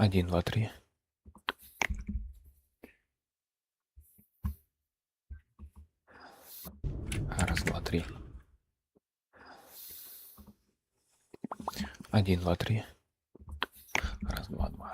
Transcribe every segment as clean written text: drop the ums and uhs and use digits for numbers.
1, 2, 3. Раз, два, три. 1, 2, 3. Раз, два, два.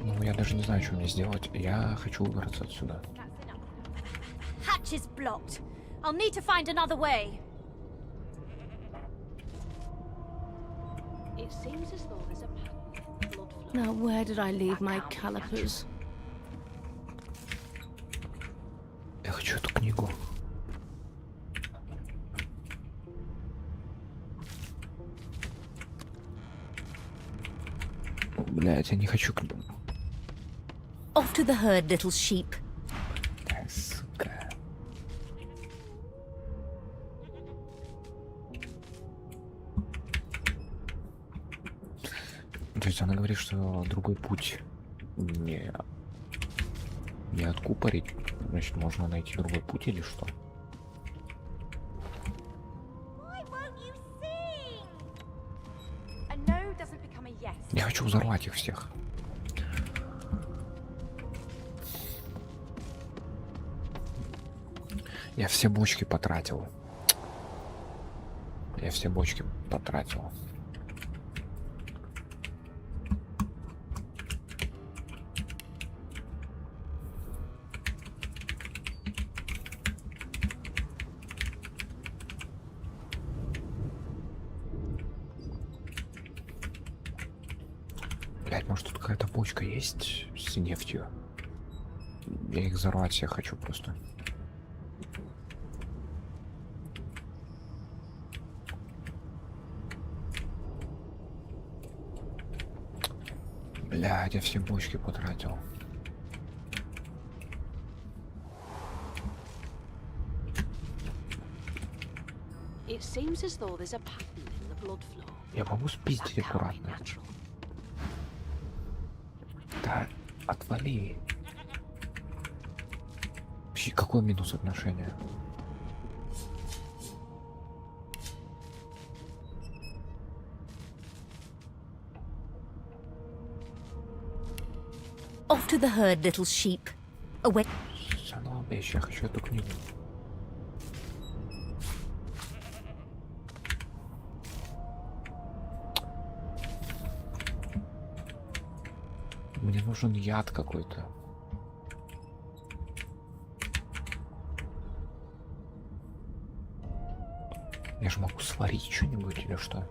Ну, я даже не знаю, что мне сделать. Я хочу выбраться отсюда. Hatch is blocked. I'll need to find another way. It seems as though there's a pattern. Blood flow. Now, where did I leave my calipers? Я хочу эту книгу. Блять, я не хочу книгу. Off to the herd, little sheep. Да, сука. То есть она говорит, что другой путь не откупорить. Значит, можно найти другой путь или что? Why won't you sing? A no doesn't become a yes. Я хочу взорвать их всех. Я все бочки потратил. Я все бочки потратил. Блять, может тут какая-то бочка есть с нефтью? Я их взорвать всех хочу просто. Блядь, я все бочки потратил. It seems as though there's a pattern in the blood flow. Я могу спиздить That can't be аккуратно. natural. Да, отвали. Вообще, какой минус отношения? Off to the herd, little sheep. Away. Санал, я хочу эту книгу. Мне нужен яд какой-то. Я же могу сварить что-нибудь или что?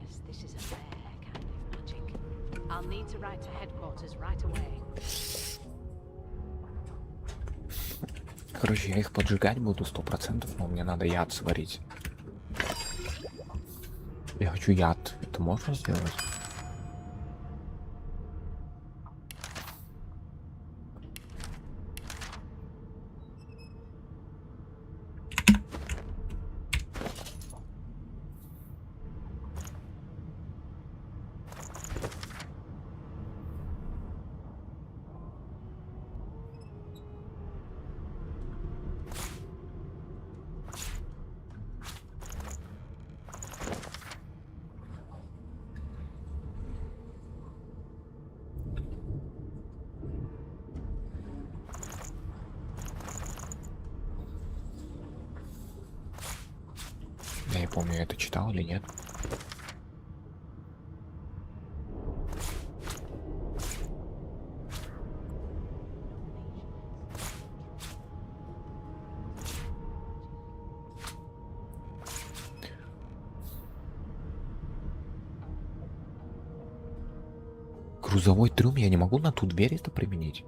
Yes, this is a rare kind of magic. I'll need to write to headquarters right away. Короче, я их поджигать буду 100%, но мне надо яд сварить. Я хочу яд. Это можно сделать? Я не помню, я это читал или нет. Грузовой трюм я не могу на ту дверь это применить?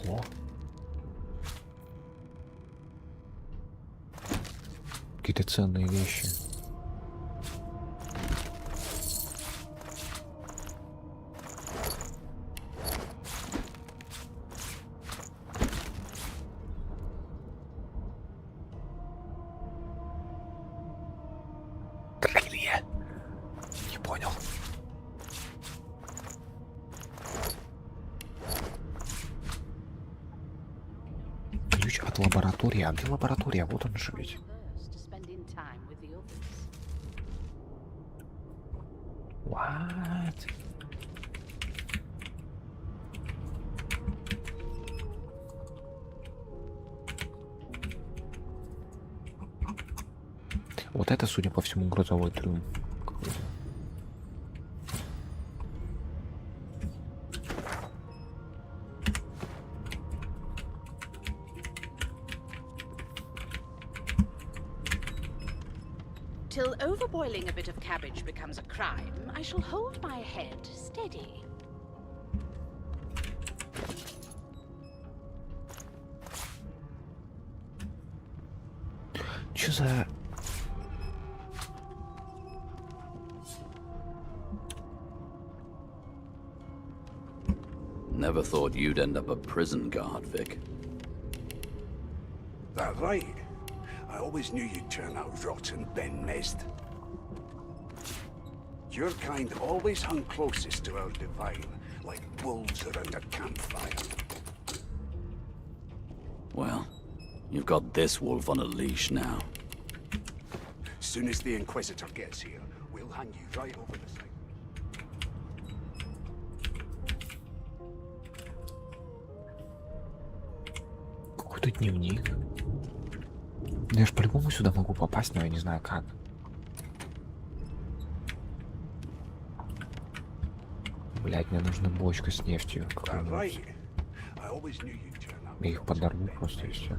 Ого. Какие-то ценные вещи. Крылья. Не понял. Ключ от лаборатории. А где лаборатория? Вот он же ведь. First, spending time with the others. What? Вот это, судя по всему, грузовой трюм какой-то. Till overboiling a bit of cabbage becomes a crime, I shall hold my head steady. Чё за... Never thought you'd end up a prison guard, Vic. That right? I always knew you'd turn out rotten, Ben Mist. Your kind always hung closest to our divine, like wolves around a campfire. Well, you've got this wolf on a leash now. Soon as the Inquisitor gets here, we'll hang you right over the side. Какой-то дневник. Ну, я ж по-любому сюда могу попасть, но я не знаю как. Блять, мне нужна бочка с нефтью. That какой-нибудь. right? I always knew you'd turn out Я их rotten, подорву Ben просто и Mist. все.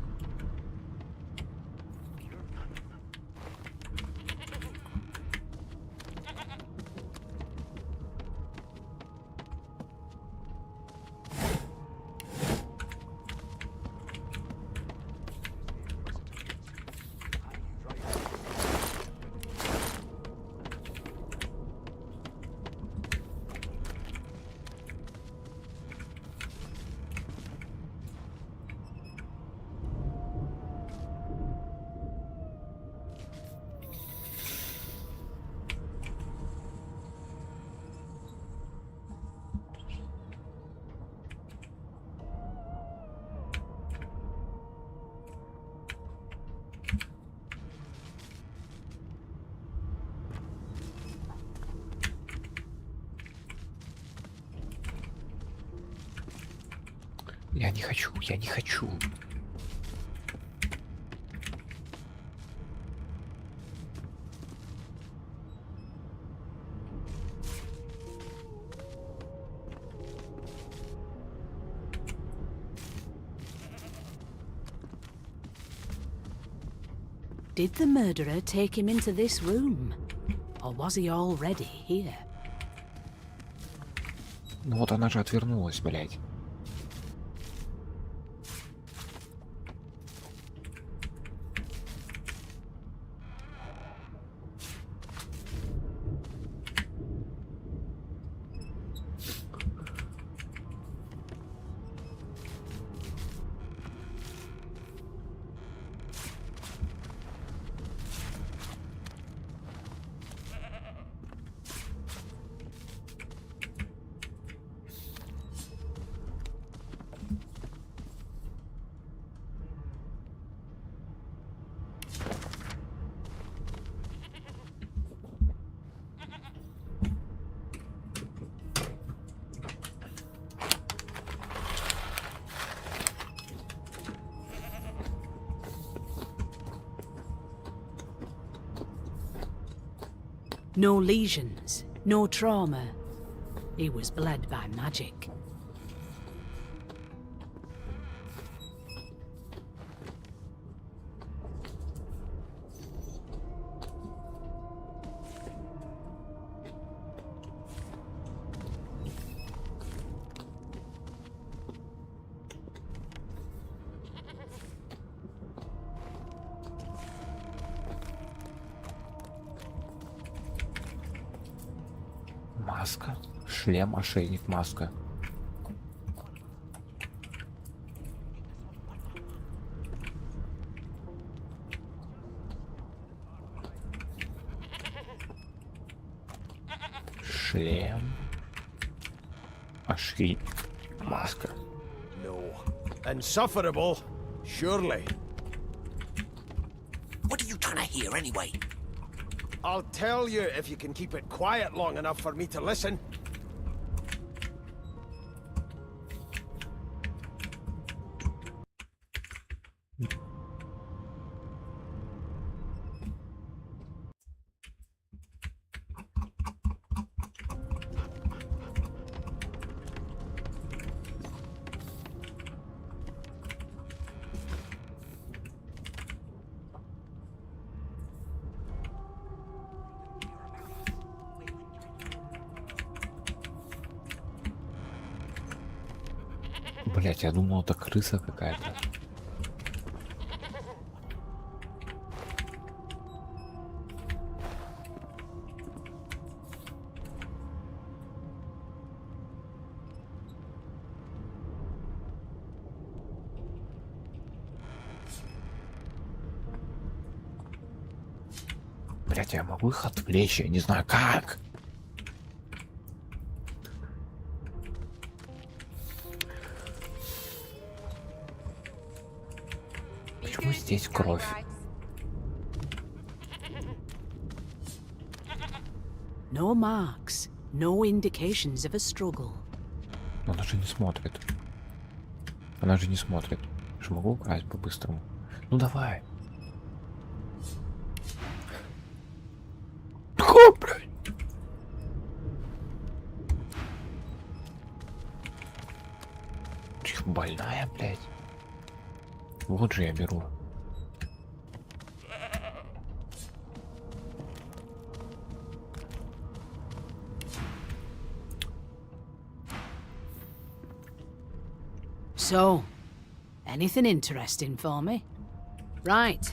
Я не хочу, я не хочу. Did the murderer take him into this room? Or was he already here? Ну вот она же отвернулась, блядь. No lesions, no trauma. He was bled by magic. Маска. Шлем, ошейник, маска. Шлем. Ошейник. Маска. No. Insufferable? Surely. What are you trying to hear anyway? I'll tell you if you can keep it quiet long enough for me to listen. Блять, я думал, это крыса какая-то. Блять, я могу их отвлечь, я не знаю как. Почему здесь кровь? No marks, no indications of a struggle. Но она же не смотрит. Она же не смотрит. Я же могу украсть по-быстрому. Ну давай. О, блядь. Ты больная, блядь. Вот же я беру. So, anything interesting for me? Right.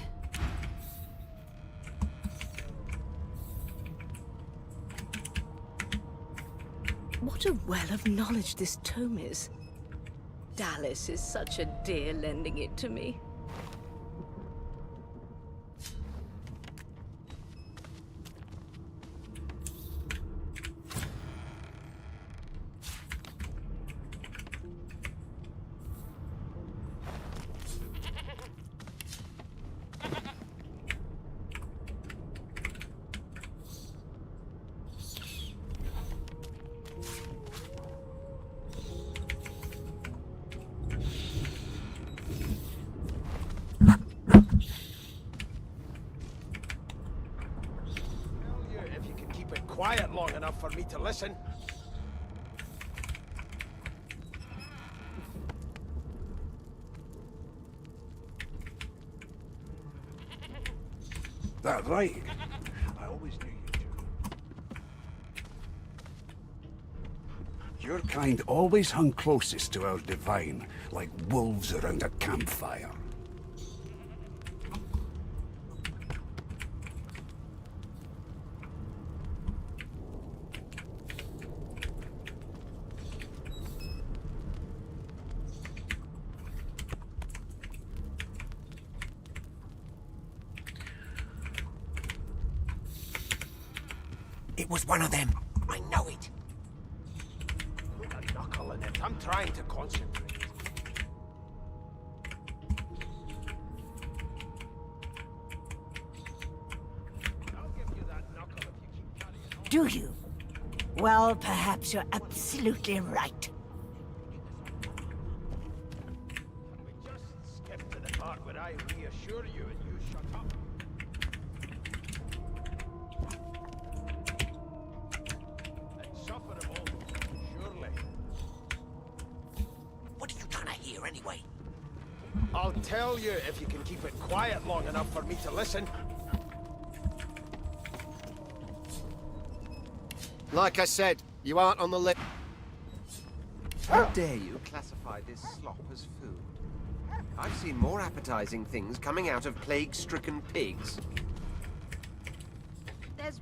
What a well of knowledge this tome is. Dallas is such a dear lending it to me. If you can keep it quiet long enough for me to listen. That's right. I always knew you two. Your kind always hung closest to our divine, like wolves around a campfire. It was one of them. I know it. Put a knuckle in it. I'm trying to concentrate. I'll give you that knuckle if you keep carrying on. Do you? Well, perhaps you're absolutely right. We just skip to the part where I reassure you and you shut up. Insufferable, surely. What are you trying to hear anyway? I'll tell you if you can keep it quiet long enough for me to listen. Like I said, you aren't on the list. How dare you classify this slop as food? I've seen more appetizing things coming out of plague-stricken pigs. There's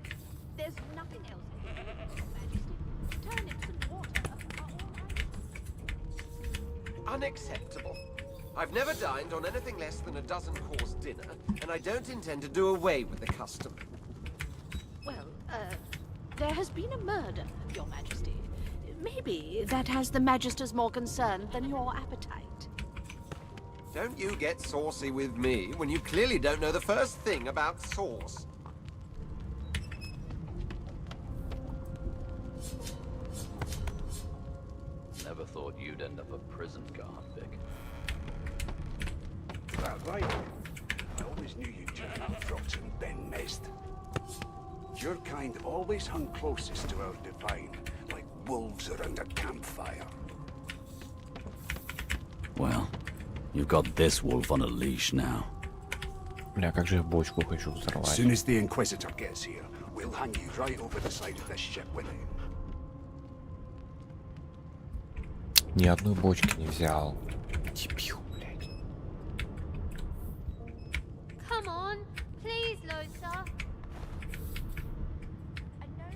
nothing else, Your Majesty. Unacceptable. I've never dined on anything less than a dozen-course dinner, and I don't intend to do away with the custom. Well, there has been a murder, Your Majesty. Maybe that has the Magisters more concerned than your appetite. Don't you get saucy with me when you clearly don't know the first thing about sauce. Never thought you'd end up a prison guard, Vic. That right? I always knew you'd turn out rotten, Ben Mest. Your kind always hung closest to our divine, like wolves around a campfire. Well, you've got this wolf on a leash now. Бля, как же я бочку хочу As взорвать. soon as the Inquisitor gets here, we'll hang you right over the side of this ship with it. Ни одной бочки не взял. Дебил, блядь. Come on, please, Losa. I know.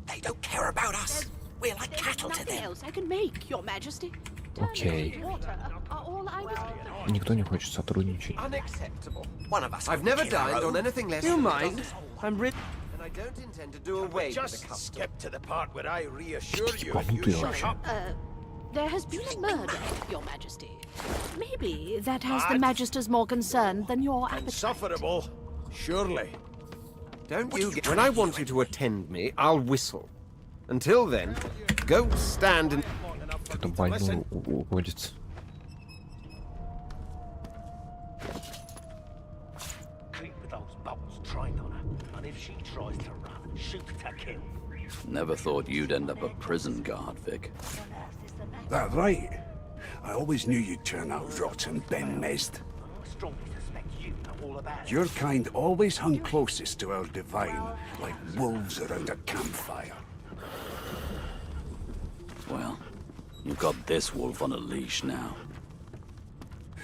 They don't care about us. We're like There's cattle to nothing them. else I can make, Your Majesty. Okay. Turnips and water are all I was offered. Никто не хочет сотрудничать. Unacceptable. One of us. I've will never kill our dined on own. anything less You than a mind? dozen- I'm rid. And I don't intend to do away with the Just custom. skip to the part where I reassure you and Ебанутый you shut вообще. up. There has been a murder, Your Majesty. Maybe that has the What? Magisters more concerned than your appetite. Insufferable, surely. Don't you get... When I want you to attend me, I'll whistle. Until then, go stand and... Кто-то больной уводится. Creep with those bolts trained on her, and if she tries to run, shoot to kill. Never thought you'd end up a prison guard, Vic. That right? I always knew you'd turn out rotten, Ben Mest. I strongly suspect you know all about it. Your kind always hung closest to our divine, like wolves around a campfire. Well, you've got this wolf on a leash now.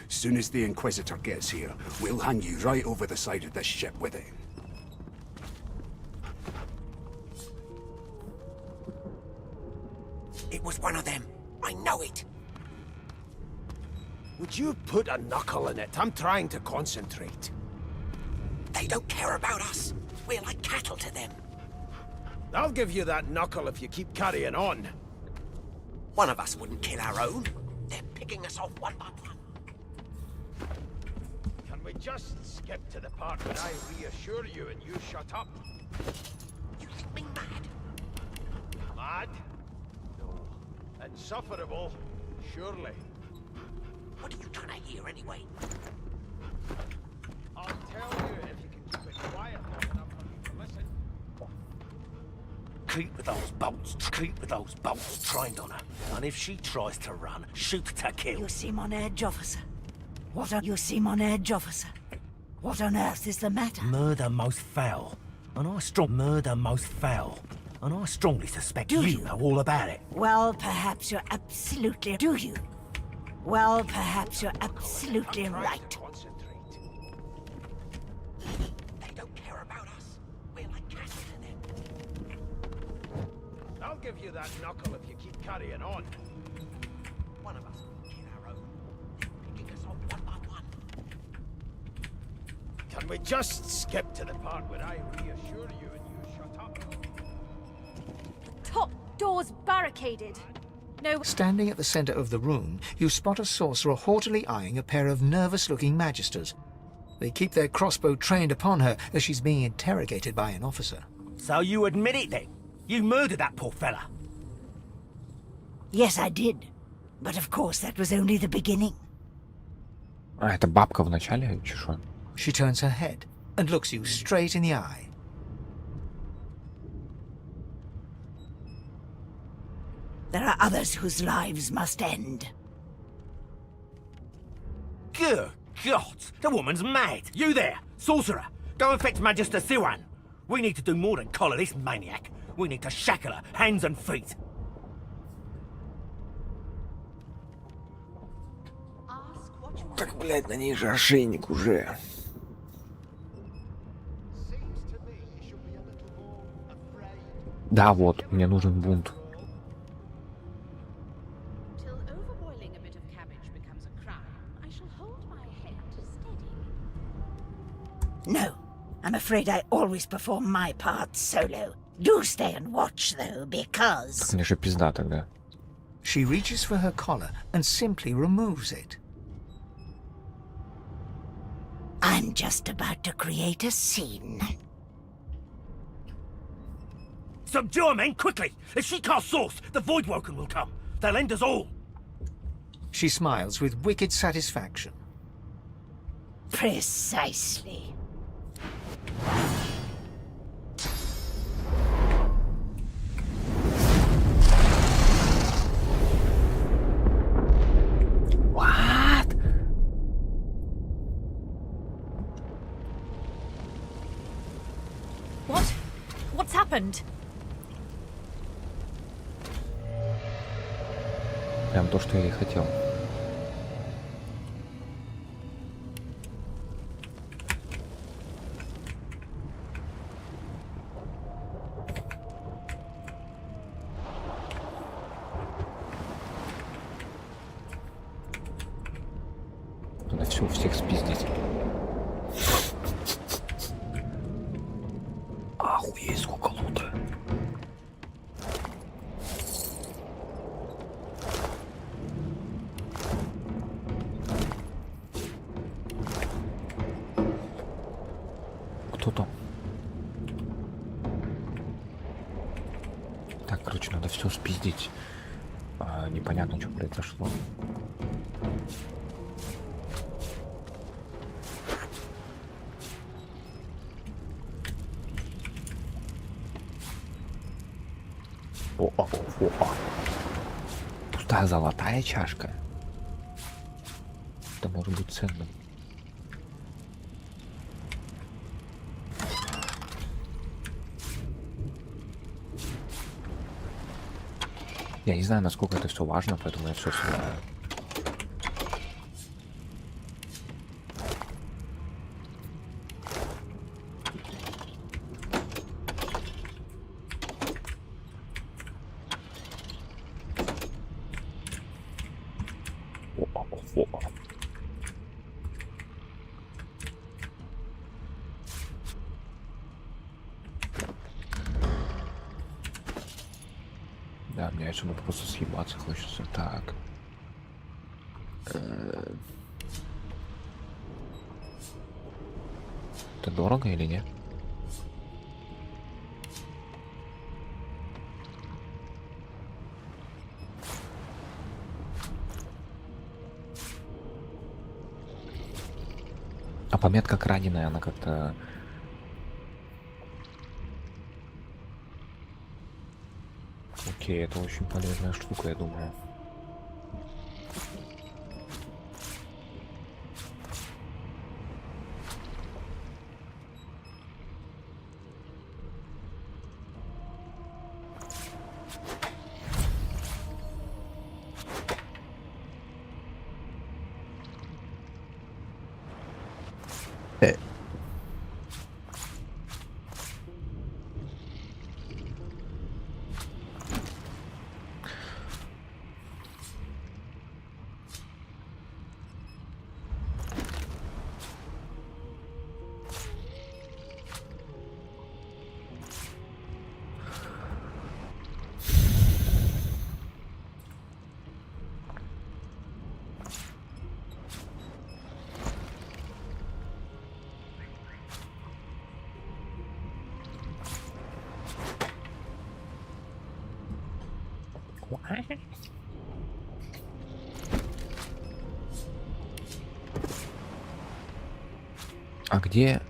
Soon as the Inquisitor gets here, we'll hang you right over the side of this ship with it. It was one of them. I know it. Would you put a knuckle in it? I'm trying to concentrate. They don't care about us. We're like cattle to them. I'll give you that knuckle if you keep carrying on. One of us wouldn't kill our own. They're picking us off one by one. Can we just skip to the part where I reassure you and you shut up? You think me mad? Mad? No. Insufferable, surely. What are you trying to hear anyway? I'll tell you if you can keep it quiet long enough for me to listen. Creep with those bolts trained on her, and if she tries to run, shoot to kill. You seem on edge, officer. You seem on edge, officer. What on earth is the matter? Murder most foul, and I strongly suspect Do you you? know all about it. Well, perhaps you're absolutely... Do you? Well, perhaps you're absolutely right. Concentrate. They don't care about us. We're like cattle to them. I'll give you that knuckle if you keep carrying on. One of us wouldn't kill our own. They're picking us off one by one. Can we just skip to the part where I reassure you and you shut up? Top door's barricaded. No. Standing at the center of the room, you spot a sorcerer haughtily eyeing a pair of nervous-looking magisters. They keep their crossbow trained upon her as she's being interrogated by an officer. So you admit it then? You murdered that poor fella? Yes, I did. But of course, that was only the beginning. А, это бабка в начале, чешо? She turns her head and looks you straight in the eye. There are others whose lives must end. Good God! The woman's mad! You there! Sorcerer! Go and fetch Magister Siwan! We need to do more than collar this maniac. We need to shackle her, hands and feet. Так, блядь, на ней же ошейник уже. Да, вот, мне нужен бунт. Till overboiling a bit of cabbage becomes a crime, I shall hold my head steady. No, I'm afraid I always perform my part solo. Do stay and watch, though, because... Мне же пизда тогда. She reaches for her collar and simply removes it. I'm just about to create a scene. Subdue her, men, quickly! If she casts Source, the Voidwoken will come. They'll end us all. She smiles with wicked satisfaction. Precisely. What? What? What's happened? Прям то, что я и хотел. Надо все у всех спиздить. Охуеть, сколько лута. Кто там? Так, короче, надо все спиздить. Непонятно, что произошло. Пустая золотая чашка. Это может быть ценным. Я не знаю, насколько это все важно, поэтому я все собираю. Да, мне отсюда просто съебаться хочется. Так. Это дорого или нет? А пометка краденая, она как-то... Окей, это очень полезная штука, я думаю. А где...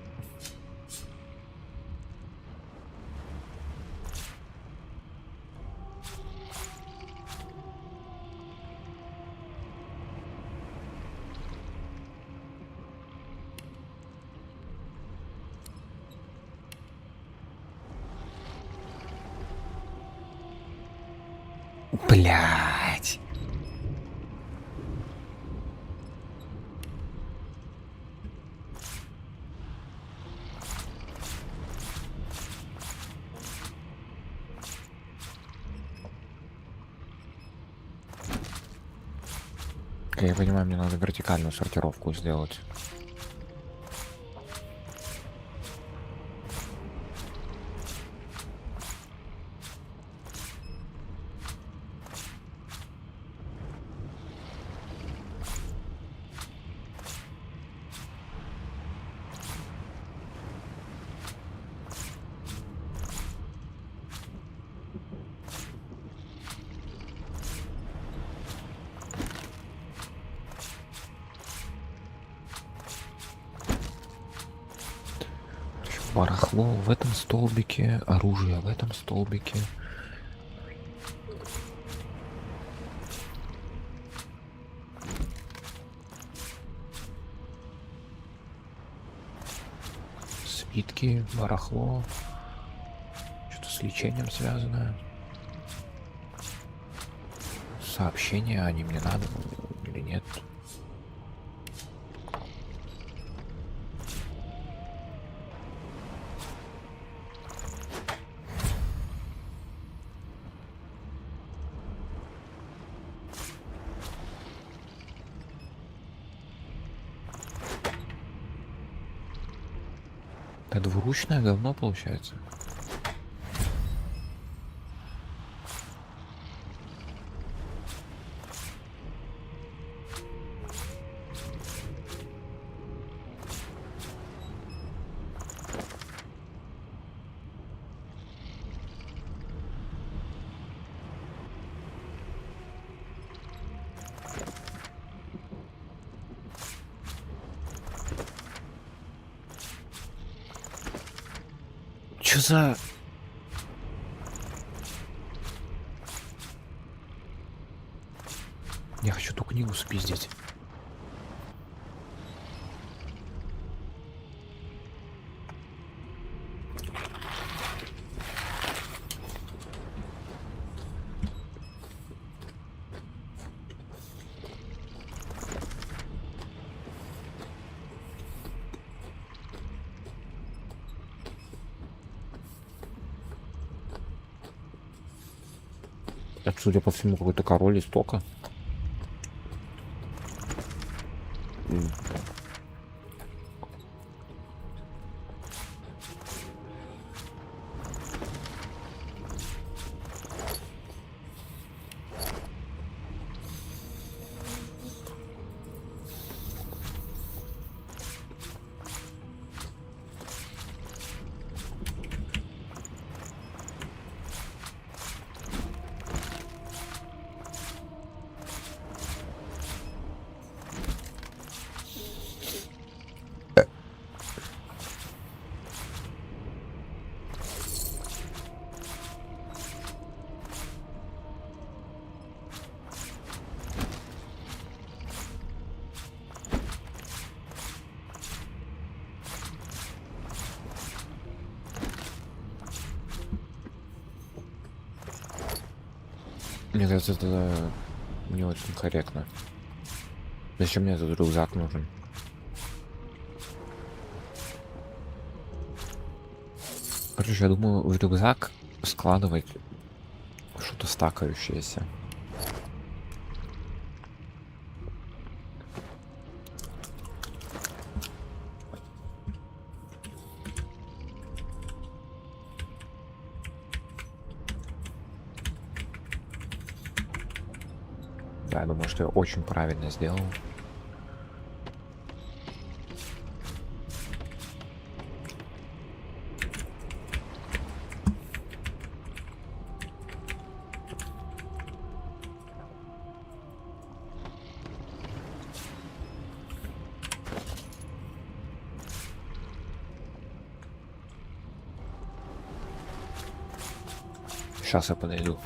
Блять. Я понимаю, мне надо вертикальную сортировку сделать. Барахло в этом столбике, оружие в этом столбике. Свитки, барахло. Что-то с лечением связано. Сообщения, они мне надо или нет? Это двуручное говно получается. Чё за... Я хочу ту книгу спиздить. Это, судя по всему, какой-то король истока. Мне кажется, это не очень корректно. Зачем мне этот рюкзак нужен? Короче, я думаю, в рюкзак складывать что-то стакающееся. Да, я думаю, что я очень правильно сделал. Сейчас я подойду.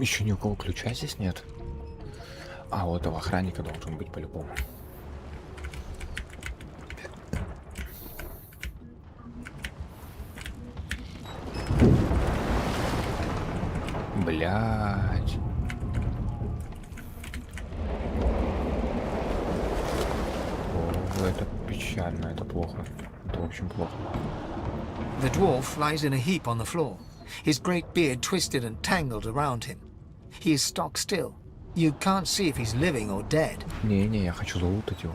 Еще ни у кого ключа здесь нет. А, у этого охранника должен быть по-любому. Блять. О, это печально, это плохо. Это очень плохо. The dwarf lies in a heap on the floor, his great beard twisted and tangled around him. He is stock still. You can't see if he's living or dead. Не-не, я хочу лутать его.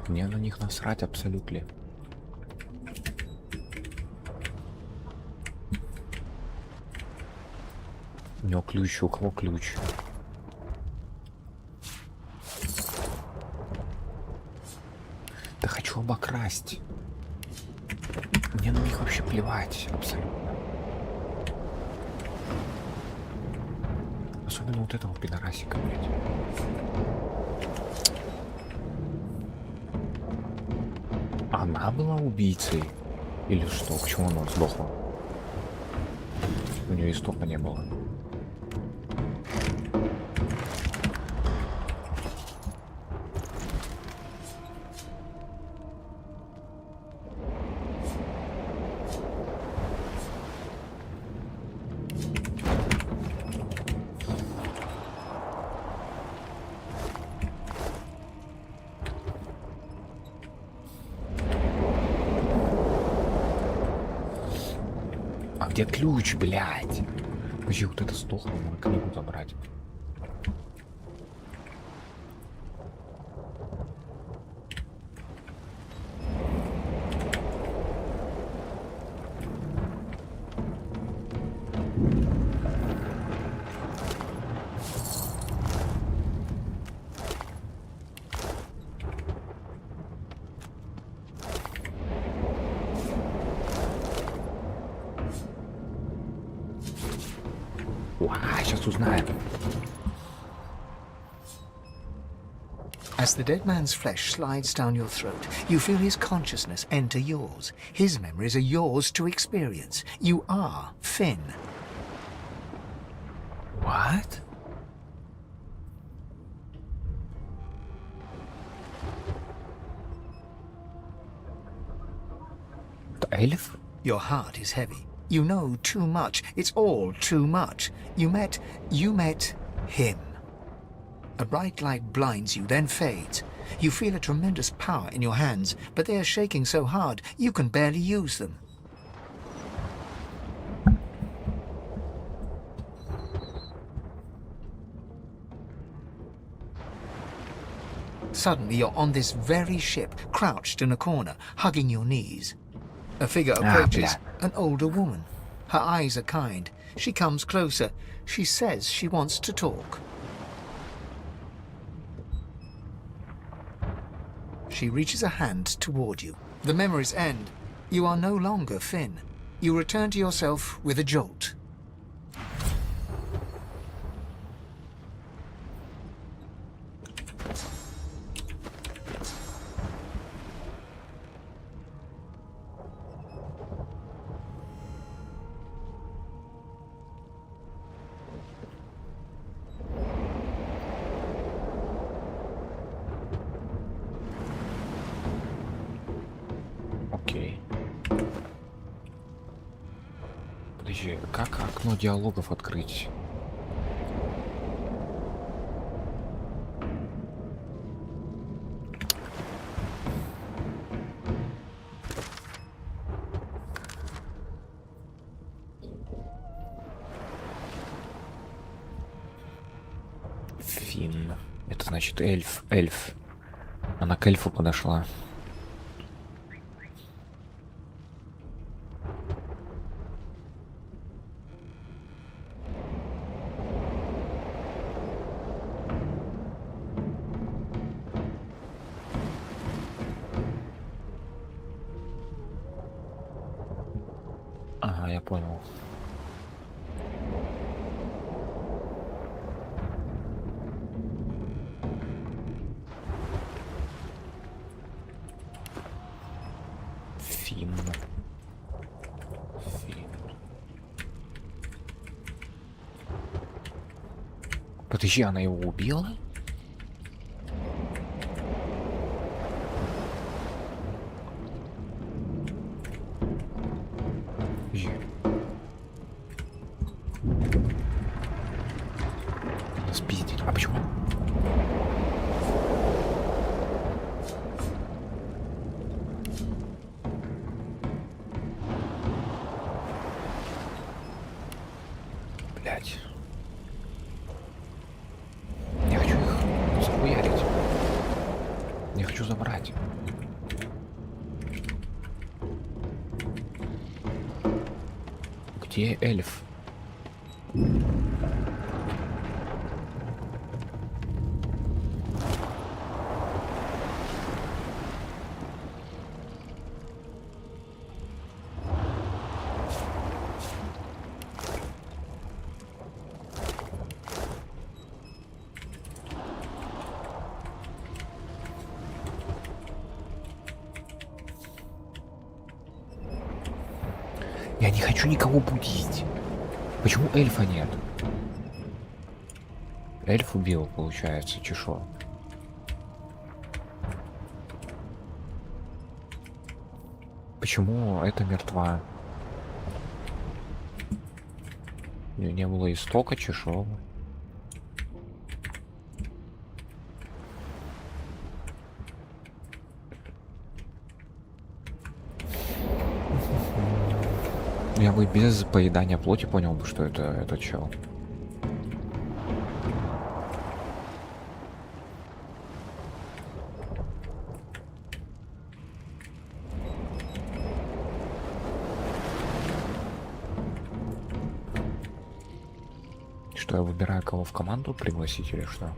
Мне на них насрать абсолютно. У него ключ, у кого ключ? Да хочу обокрасть. Мне на них вообще плевать абсолютно. Особенно вот этого пидорасика, блядь. Она была убийцей? Или что? Почему она сдохла? У нее истока не было. А где ключ, блядь? Вообще вот это сдохло, надо книгу забрать. Сейчас узнаем. As the dead man's flesh slides down your throat, you feel his consciousness enter yours. His memories are yours to experience. You are Finn. What? The elf? Your heart is heavy. You know too much. It's all too much. You met him. A bright light blinds you, then fades. You feel a tremendous power in your hands, but they are shaking so hard you can barely use them. Suddenly you're on this very ship, crouched in a corner, hugging your knees. A figure approaches, an older woman. Her eyes are kind. She comes closer. She says she wants to talk. She reaches a hand toward you. The memories end. You are no longer Finn. You return to yourself with a jolt. Окей. Подожди, как окно диалогов открыть? Финн. Это значит эльф. Она к эльфу подошла. Ага, я понял. Финн. Подожди, она его убила? Подожди. Она спиздит. А почему? Блять. Я хочу их захуярить. Я хочу хочу забрать. Где эльф? Я не хочу никого будить. Почему эльфа нет? Эльф убил, получается, чешо. Почему это мертва? У нее не было истока чешова. Я бы без поедания плоти понял бы, что это чел. Что я выбираю, кого в команду пригласить или что?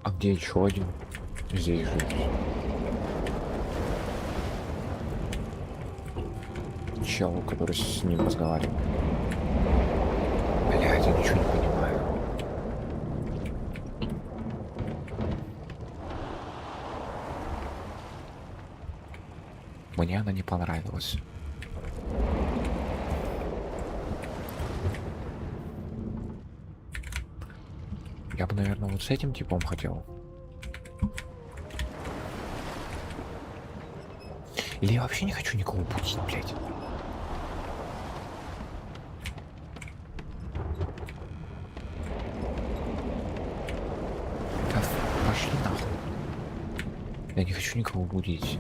А где еще один? Здесь же. Чел, который с ним разговаривал. Блядь, я ничего не понимаю. Мне она не понравилась. Я бы, наверное, вот с этим типом хотел. Или я вообще не хочу никого будить, блядь. Да пошли нахуй. Я не хочу никого будить.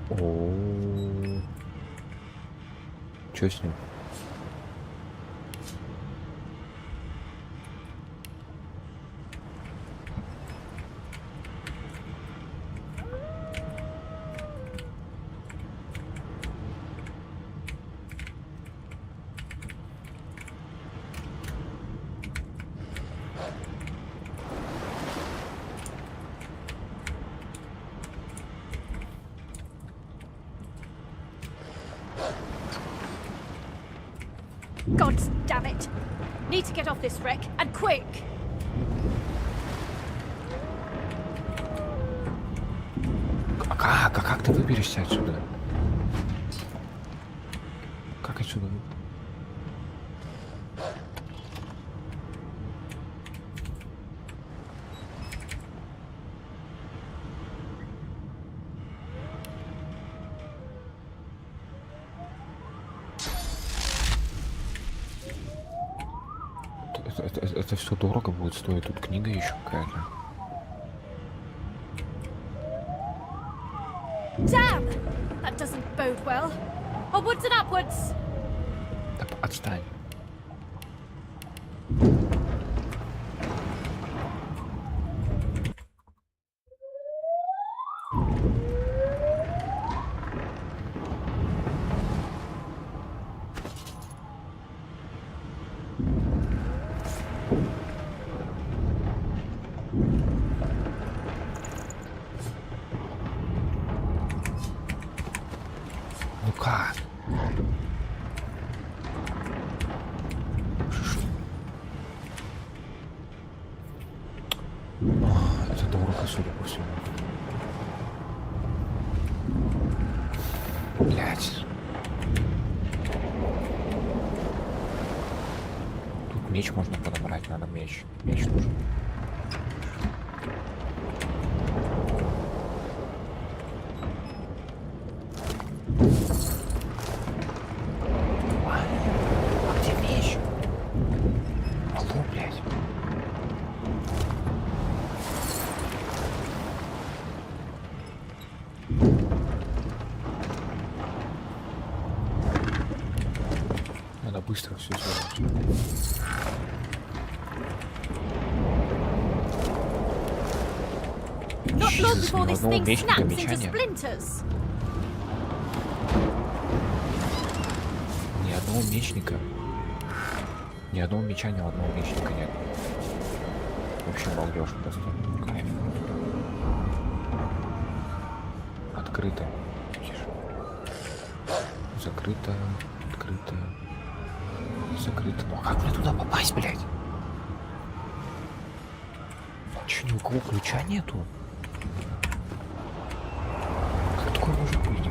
О, чё с ним? God damn it! Need to get off this wreck, and quick! А как ты выберешься отсюда? Как отсюда? Это все дорого будет стоить, тут книга еще какая-то. Damn! That doesn't bode well. Onwards and upwards! Да отстань. Ну как? Это дорого, судя по всему. Блять. Тут меч можно подобрать, надо меч. Меч нужен. А где меч? Алло, блядь. Надо быстро все сделать. Not long before ни this одного thing мечника, snaps меча into нет. splinters. Ни одного мечника. Ни одного меча, ни одного мечника нет. Вообще балдеж просто. Кайф. Открыто. Тише. Закрыто. Открыто. Закрыто. Ну а как мне туда попасть, блядь? Че, ни у кого ключа нету? Как такое может быть?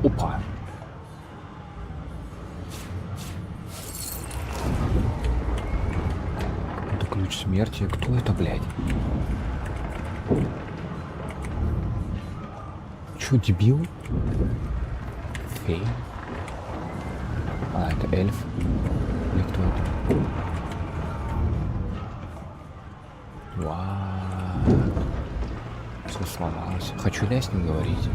Опа. Это ключ смерти. Кто это, блядь? Чё, дебил? Фей? А, это эльф. Или кто это? Вау. Все сломалось. Хочу ли я с ним говорить?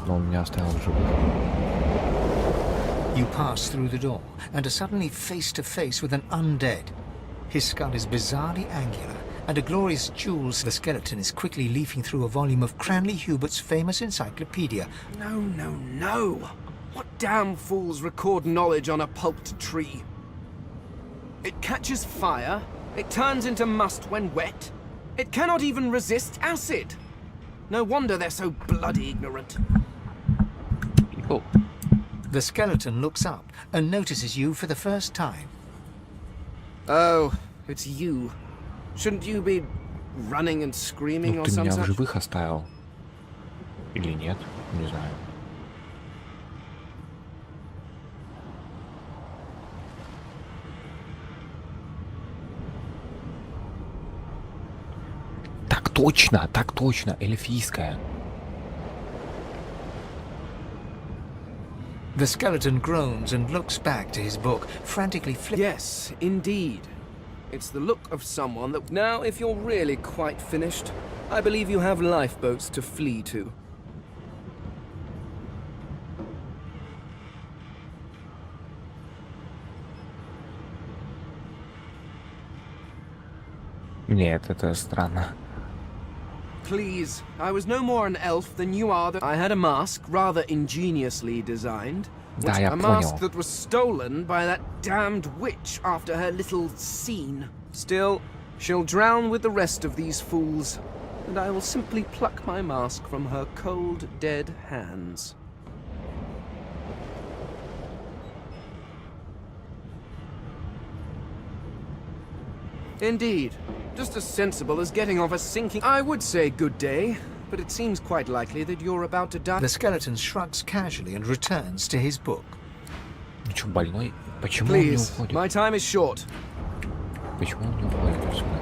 Но он меня оставил в живых. You pass through the door and are suddenly face to face with an undead. His skull is bizarrely angular, and a glorious jewels. The skeleton is quickly leafing through a volume of Cranley Hubert's famous encyclopedia. No, no, no. What damn fools record knowledge on a pulped tree? It catches fire, it turns into must when wet, it cannot even resist acid. No wonder they're so bloody ignorant. Oh. The skeleton looks up and notices you for the first time. Oh, it's you. Shouldn't you be running and screaming Ну, or ты меня в something? живых оставил. Или нет? Не знаю. Так точно, эльфийская. The skeleton groans and looks back to his book, frantically flipping. Yes, indeed. It's the look of someone that... Now, if you're really quite finished, I believe you have lifeboats to flee to. Нет, это странно. Please, I was no more an elf than you are. I had a mask, rather ingeniously designed. Да, я a mask понял. that was stolen by that damned witch after her little scene. Still, she'll drown with the rest of these fools, and I will simply pluck my mask from her cold, dead hands. Indeed. Just as sensible as getting off a sinking... I would say good day, but it seems quite likely that you're about to die. The skeleton shrugs casually and returns to his book. Ну чё, больной? Почему он не Please, уходит? my time is short. Почему он не уходит отсюда?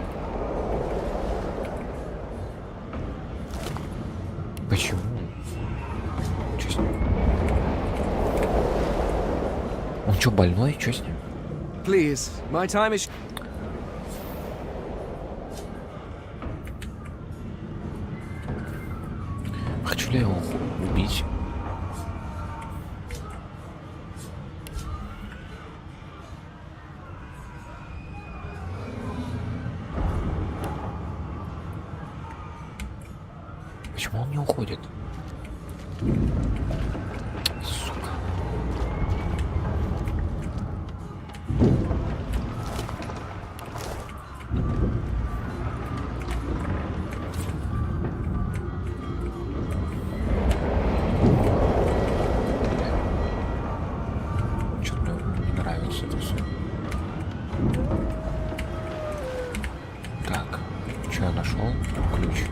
Почему? Чё с ним? Он чё, больной? Чё с ним? Please, my time is... Хочу ли я его убить? Почему он не уходит? Сука. Так, что я нашел? Ключ.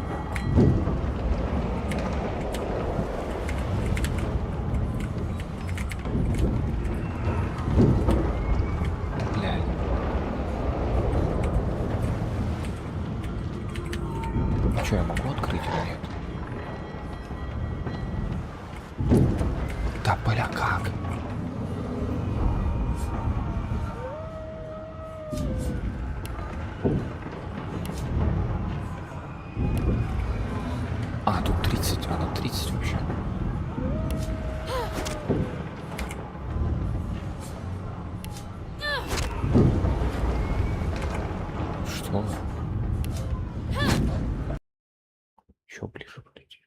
Блядь. Что, я могу открыть или нет? Да, бля, как? А, тут 30, а на 30 вообще. Что? Еще ближе подойти.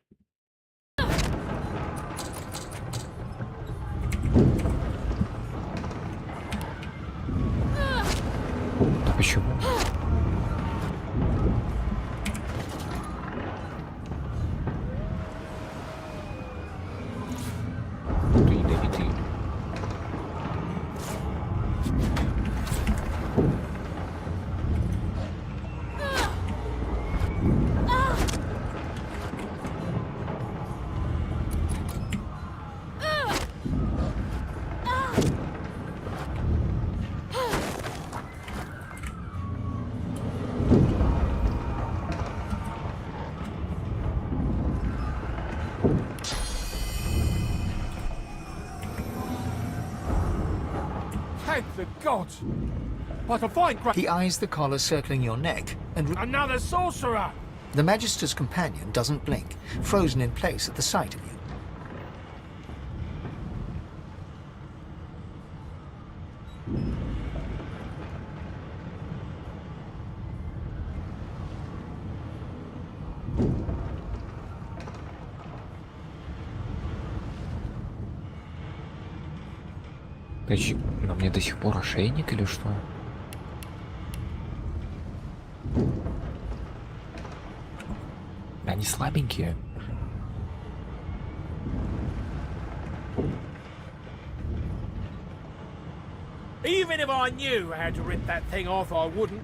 Да почему? Ты ядовитый. Thank the gods! But to find He eyes the collar circling your neck, and another sorcerer! the Magister's companion doesn't blink, frozen in place at the sight of you. На мне до сих пор ошейник или что? Они слабенькие. Even if I knew how to rip that thing off, I wouldn't.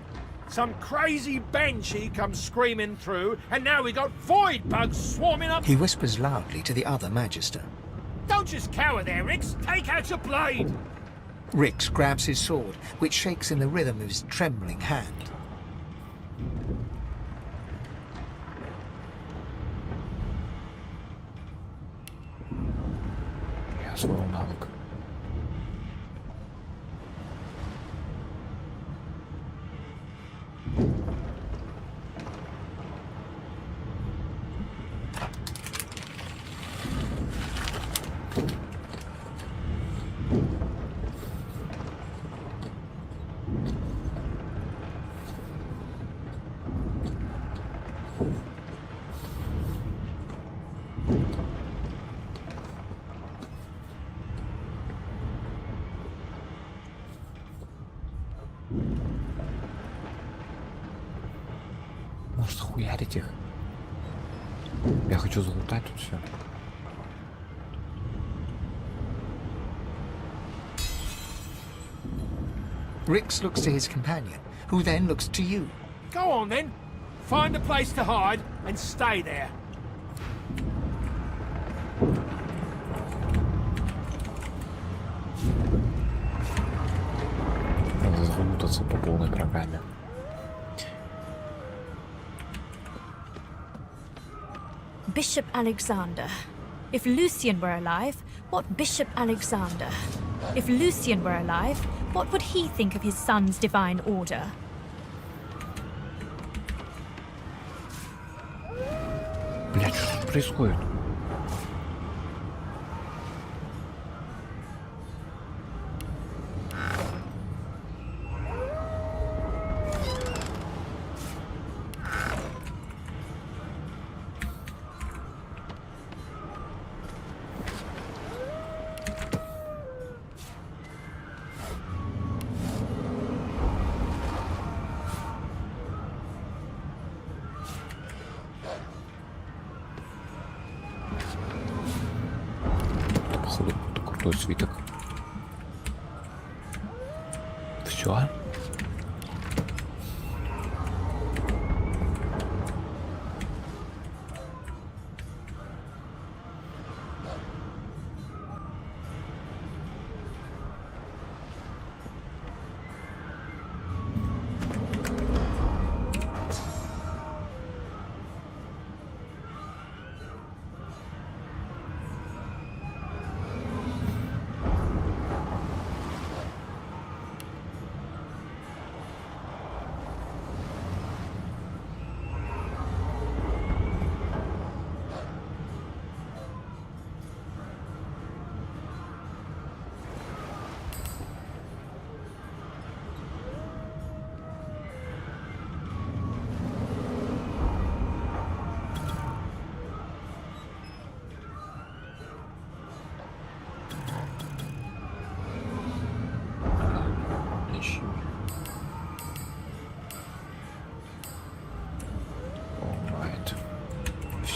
Some crazy banshee comes screaming through, and now we got void bugs swarming up. He whispers loudly to the other Magister. Don't just cower there, Rix. Take out your blade. Rix grabs his sword, which shakes in the rhythm of his trembling hand. Я освоил навык. Может, хуярить их? Я хочу залутать тут все. Rix looks to his companion, who then looks to you. Go on then. Find a place to hide and stay there. Надо залутаться по полной программе. Bishop Alexander. If Lucian were alive, what Bishop Alexander? If Lucian were alive, what would he think of his son's divine order? Блядь, что тут происходит? Походу, какой-то крутой свиток. Все.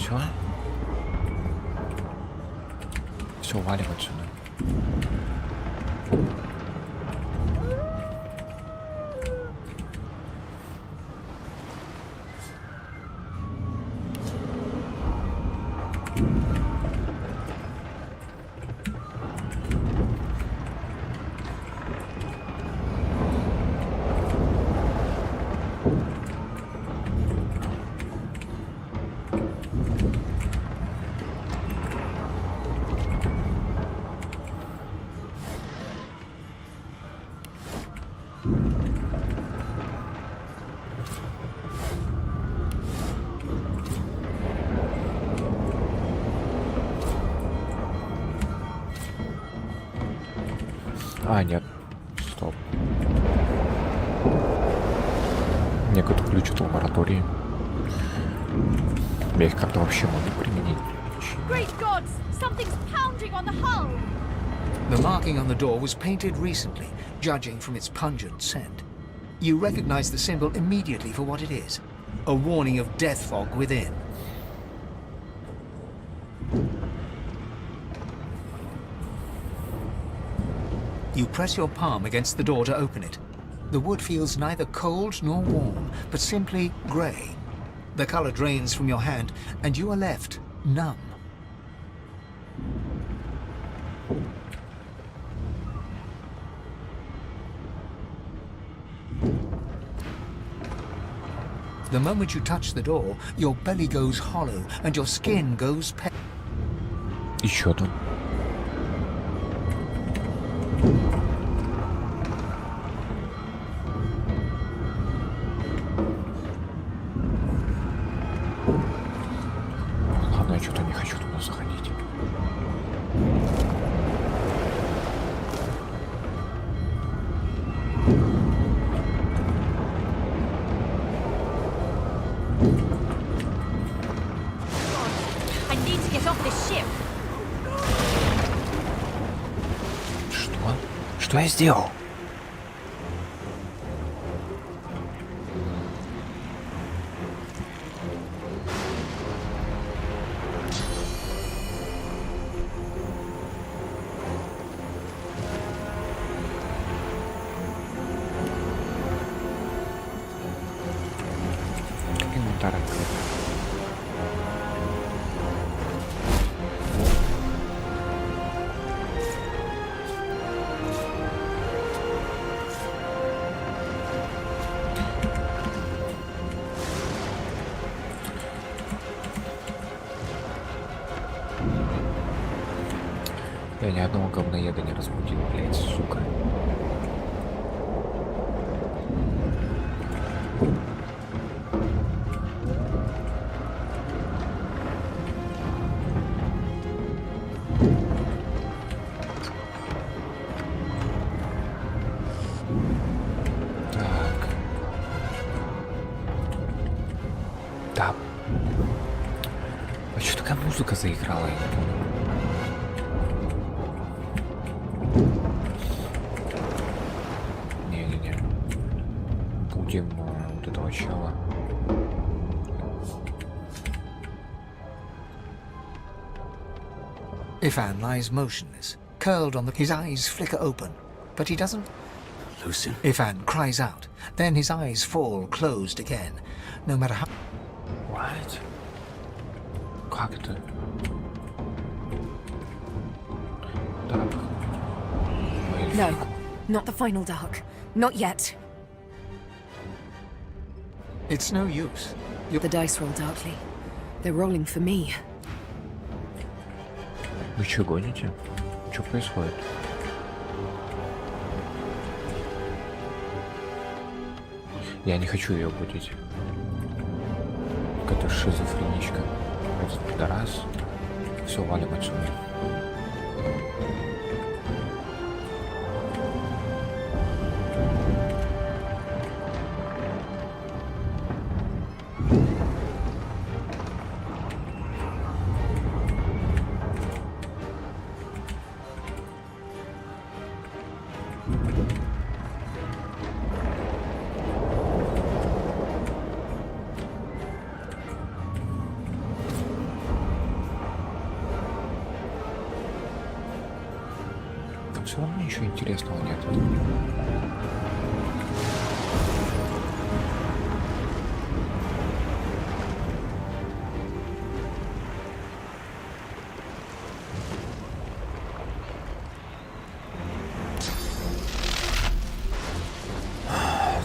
Все? Все, валим отсюда. А, нет. Стоп. Мне какой-то ключ от лаборатории. Я их как-то вообще могу применить. Great gods! Something's pounding on the hull! The marking on the door was painted recently, judging from its pungent scent. You recognize the symbol immediately for what it is. A warning of death fog within. You press your palm against the door to open it. The wood feels neither cold nor warm, but simply grey. The color drains from your hand, and you are left numb. The moment you touch the door, your belly goes hollow, and your skin goes pale. И чё там? Ладно, я что-то не хочу туда заходить. I need to get off this ship. Что? Что я сделал? Инвентарь открыт. Я ни одного говноеда не разбудил, блядь, сука. Так. Да. А что такая музыка заиграла, я не понял. Не-не-не. Будем вот этого чела. Ifan lies motionless, curled on the... His eyes flicker open, but he doesn't... Lucian? Ifan cries out. Then his eyes fall closed again. No matter how... What? Как это? Так. No, not the final dark. Not yet. It's no use. The dice roll darkly. They're rolling for me. Вы что, гоните? Что происходит? Я не хочу ее будить. Какая-то шизофреничка. Этот пидорас. Все, валим отсюда. все равно ничего интересного нет.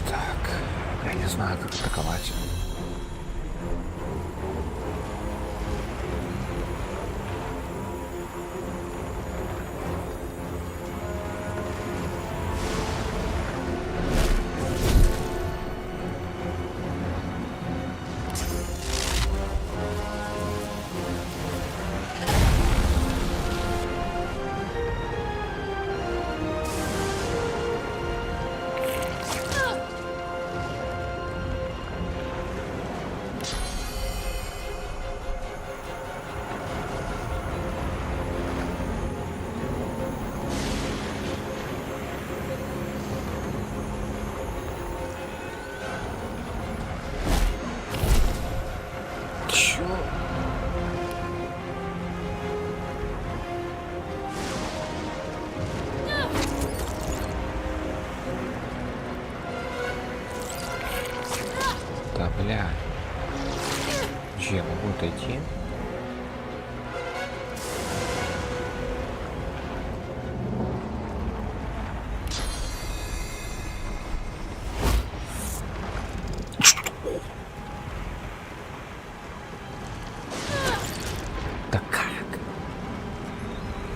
Так, я не знаю, как атаковать. Да, бля. Че, я могу отойти? Да как?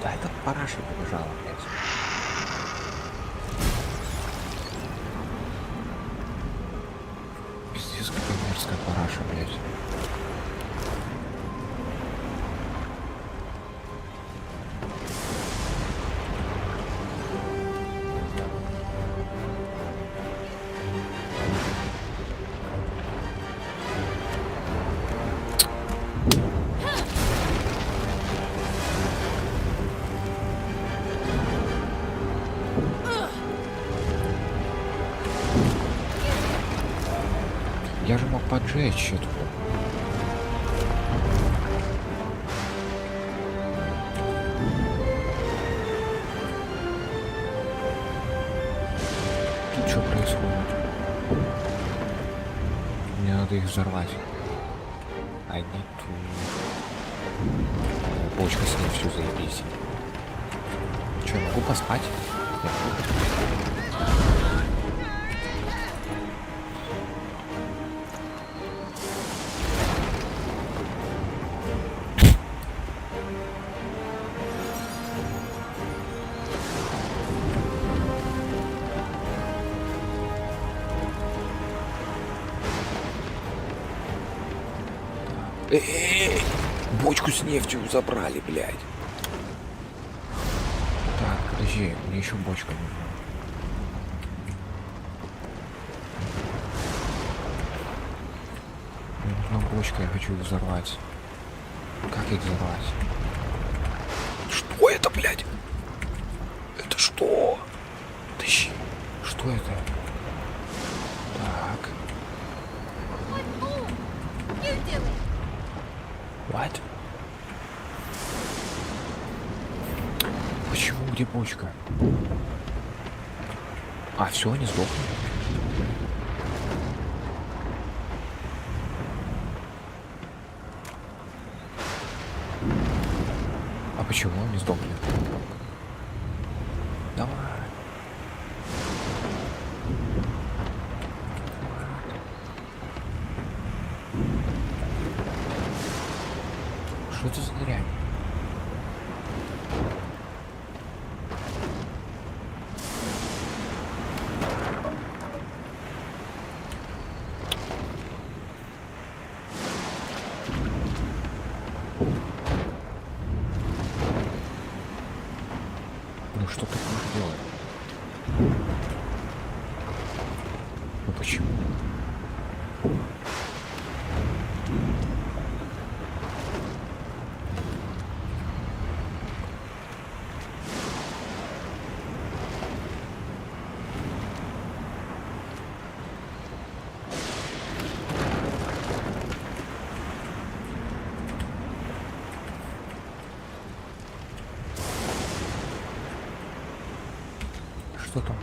Да это параша побежала, блядь. Пиздец, какая мерзкая параша, блядь. Я же мог поджечь эту. Тут что происходит? Мне надо их взорвать. I need to... Бочка с ним все заебись. Че, я могу поспать? Я могу поспать. Бочку с нефтью забрали, блядь. Так, подожди, мне еще бочка нужна. Мне нужна бочка, я хочу их взорвать. Как их взорвать? Что это, блядь? Это что? Тащи. Что это? Так. What? Почему? Где бочка? А, все, они сдохли. А почему они сдохли? Давай. Что это за дрянь? Ну что ты будешь делать? Ну почему? Что там?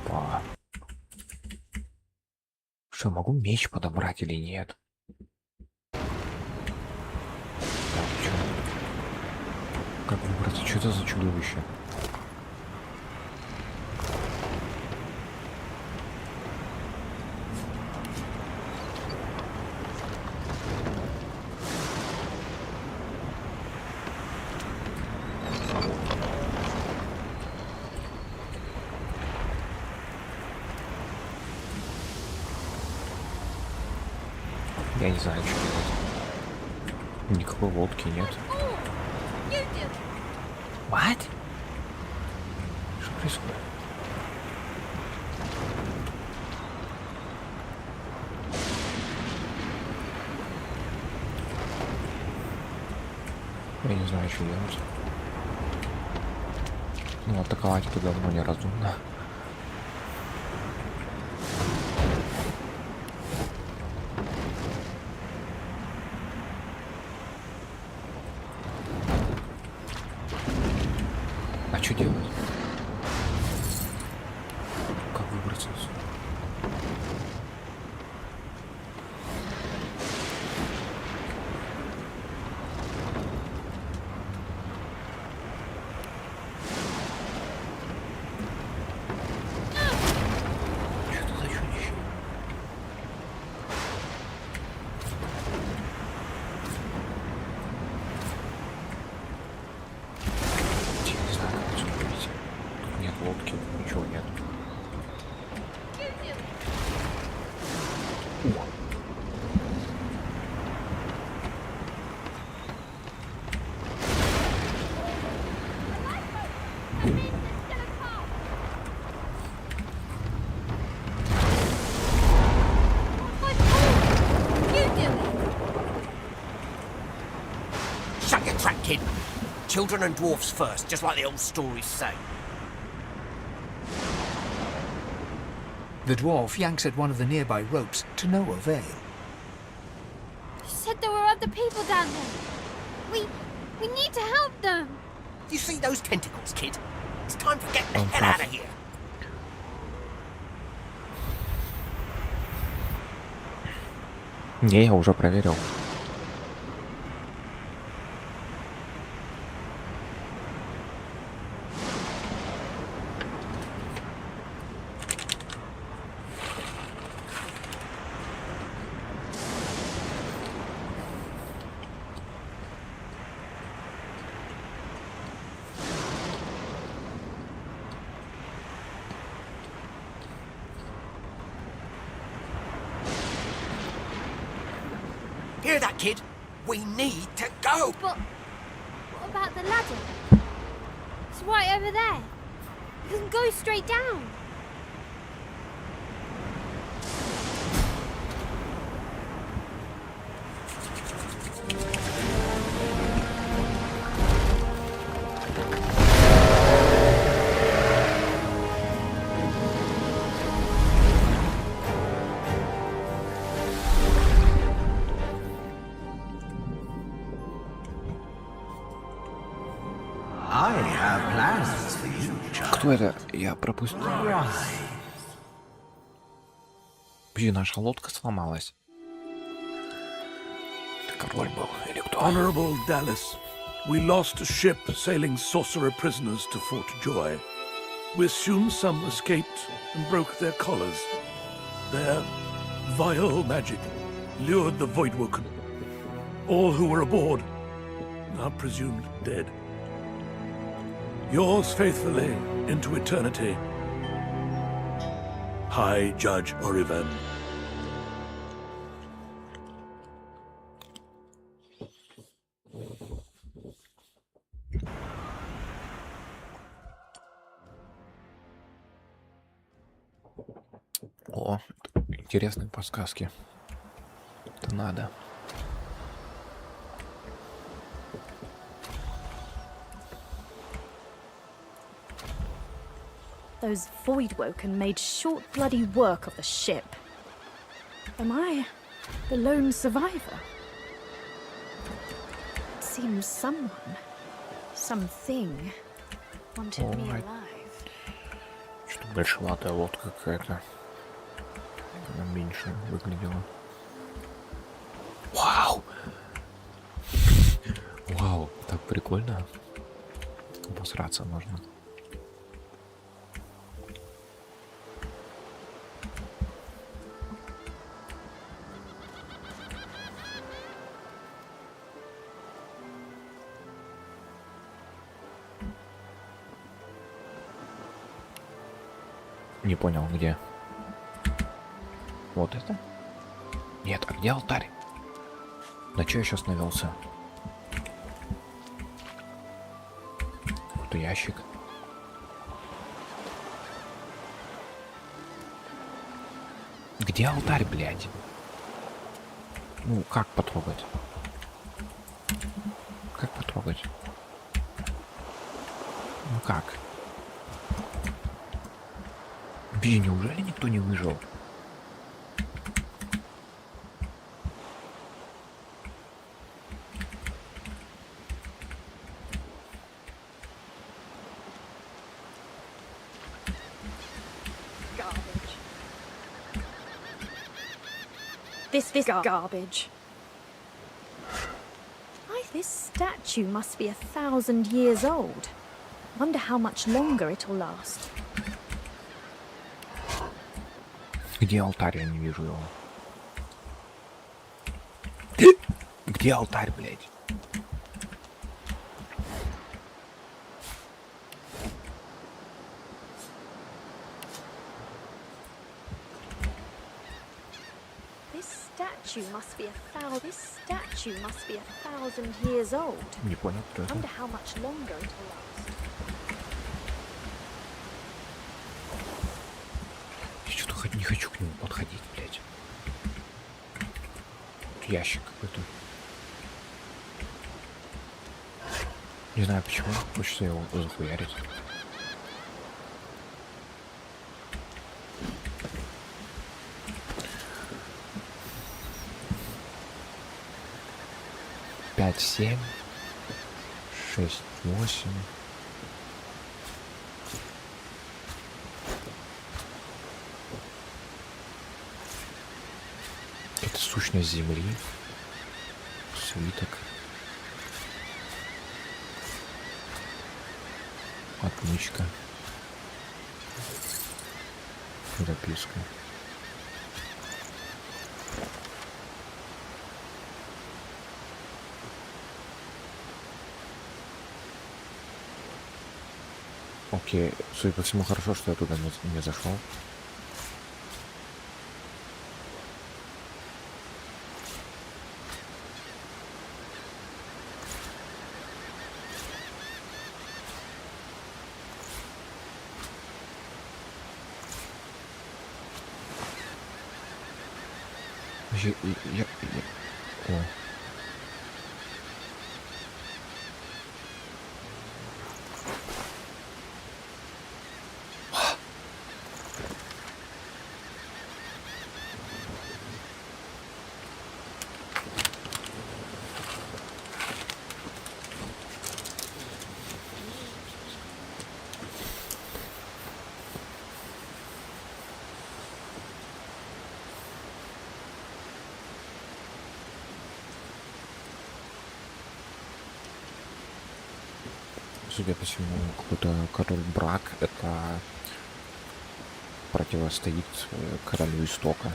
Опа. Что, могу меч подобрать или нет? Так, чё? Как выбраться? Что это за чудовище? Я не знаю, что делать. Никакой лодки нет. What? Что происходит? Я не знаю, что делать. Ну, атаковать это давно неразумно. А что делать? Как выбраться отсюда? Что-то за чудище. Я не знаю, как отсюда выйти. Тут нет лодки, ничего нет. О. Shut your trap, kid. Children and dwarfs first, just like the old stories say. The dwarf yanks at one of the nearby ropes to no avail. You said there were other people down there. We need to help them. You see those tentacles, kid? It's time to get the hell out of here. Не, я уже проверил. Hear that, kid? We need to go. But what about the ladder? It's right over there. You can go straight down. I have plans for you, child. Кто это? Я пропустил. Блин, наша лодка сломалась. Это король был или кто? Honorable Dallas, we lost a ship sailing sorcerer prisoners to Fort Joy. We assume some escaped and broke their collars. Their vile magic lured the Voidwoken. All who were aboard are presumed dead. Yours faithfully into eternity, High Judge Oriven. О, интересные подсказки. Это надо. Those Voidwoken made short bloody work of the ship. Am I the lone survivor? It seems someone, something, wanted me Alright. alive. Что-то большеватая лодка какая-то. Она меньше выглядела. Вау! Вау, так прикольно. Обосраться можно. Не понял, где? Вот это? Нет, а где алтарь? На чё я сейчас навелся? Это ящик. Где алтарь, блядь? Ну, как потрогать? Как потрогать? Ну как? Блин, неужели никто не выжил? This garbage. Why, this statue must be 1,000 years old. Wonder how much longer it'll last. Где алтарь? Я не вижу его. Где алтарь, блядь? This statue must be 1,000 years old. Не понял, кто это. Wonder how much longer it'll last. Я что-то не хочу к нему подходить, блядь. Тут ящик какой-то. Не знаю почему. Хочется его захуярить. Пять, 7, 6, 8. Это сущность земли. Свиток. Отмычка. Записка. Окей, судя по всему, хорошо, что я туда не зашел. О. Судя по всему, какой-то король Брак это противостоит королю Истока.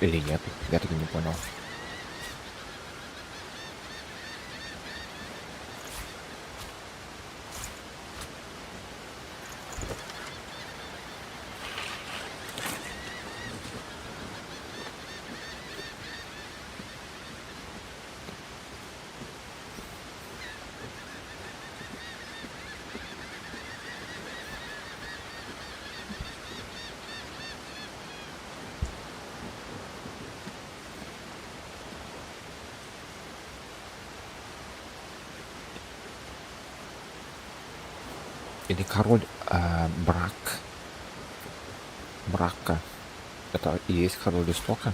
Или нет, я так и не понял. Или король Брака. Это и есть король Истока?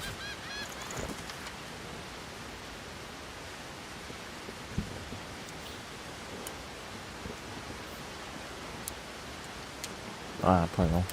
Понял.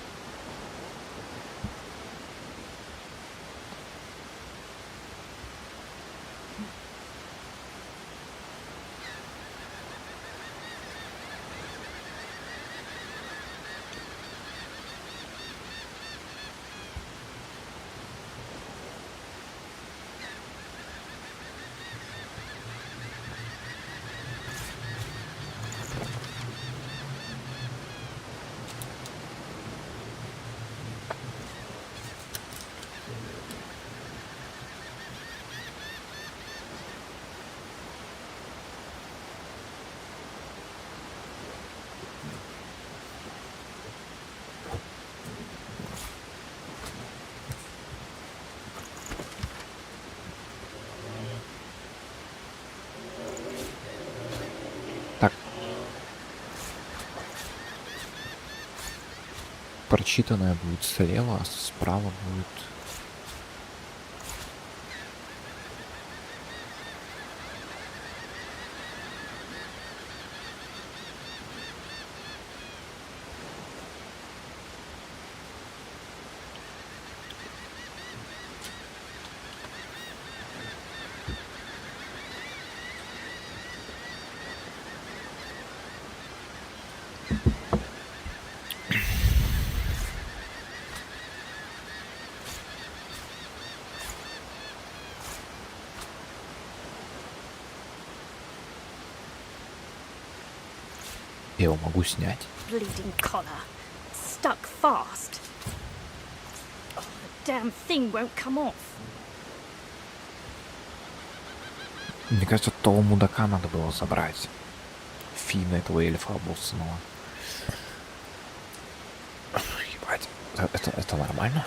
Прочитанное будет слева, а справа будет... Я его могу снять. Bleeding collar. Stuck fast. Oh, the damn thing won't come off. Мне кажется, того мудака надо было забрать. Фина этого эльфа обоссанного. Ебать. Это нормально?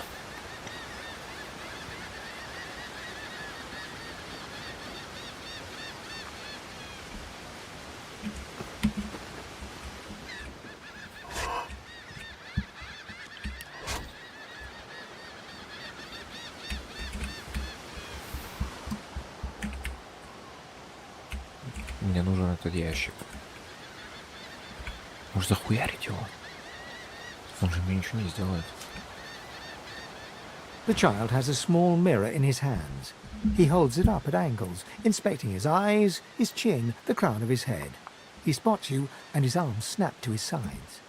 Мне нужен этот ящик. Может захуярить его? Он же мне ничего не сделает. The child has a small mirror in his hands. He holds it up at angles, inspecting his eyes, his chin, the crown of his head. He spots you, and his arms snap to his sides.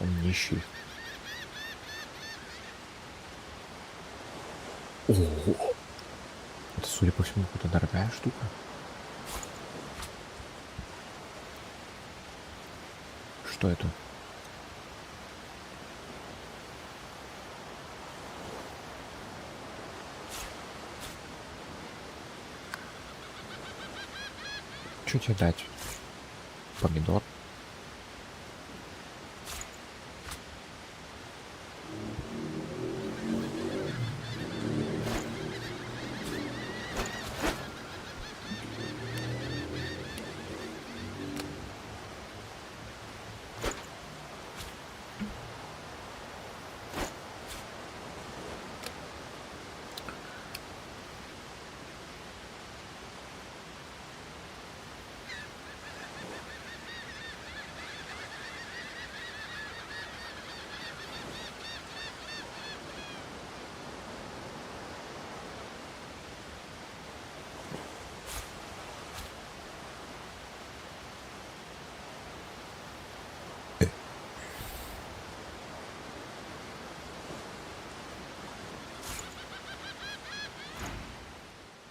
Он нищий. Ого! Это, судя по всему, какая-то дорогая штука. Что это? Что тебе дать? Помидор?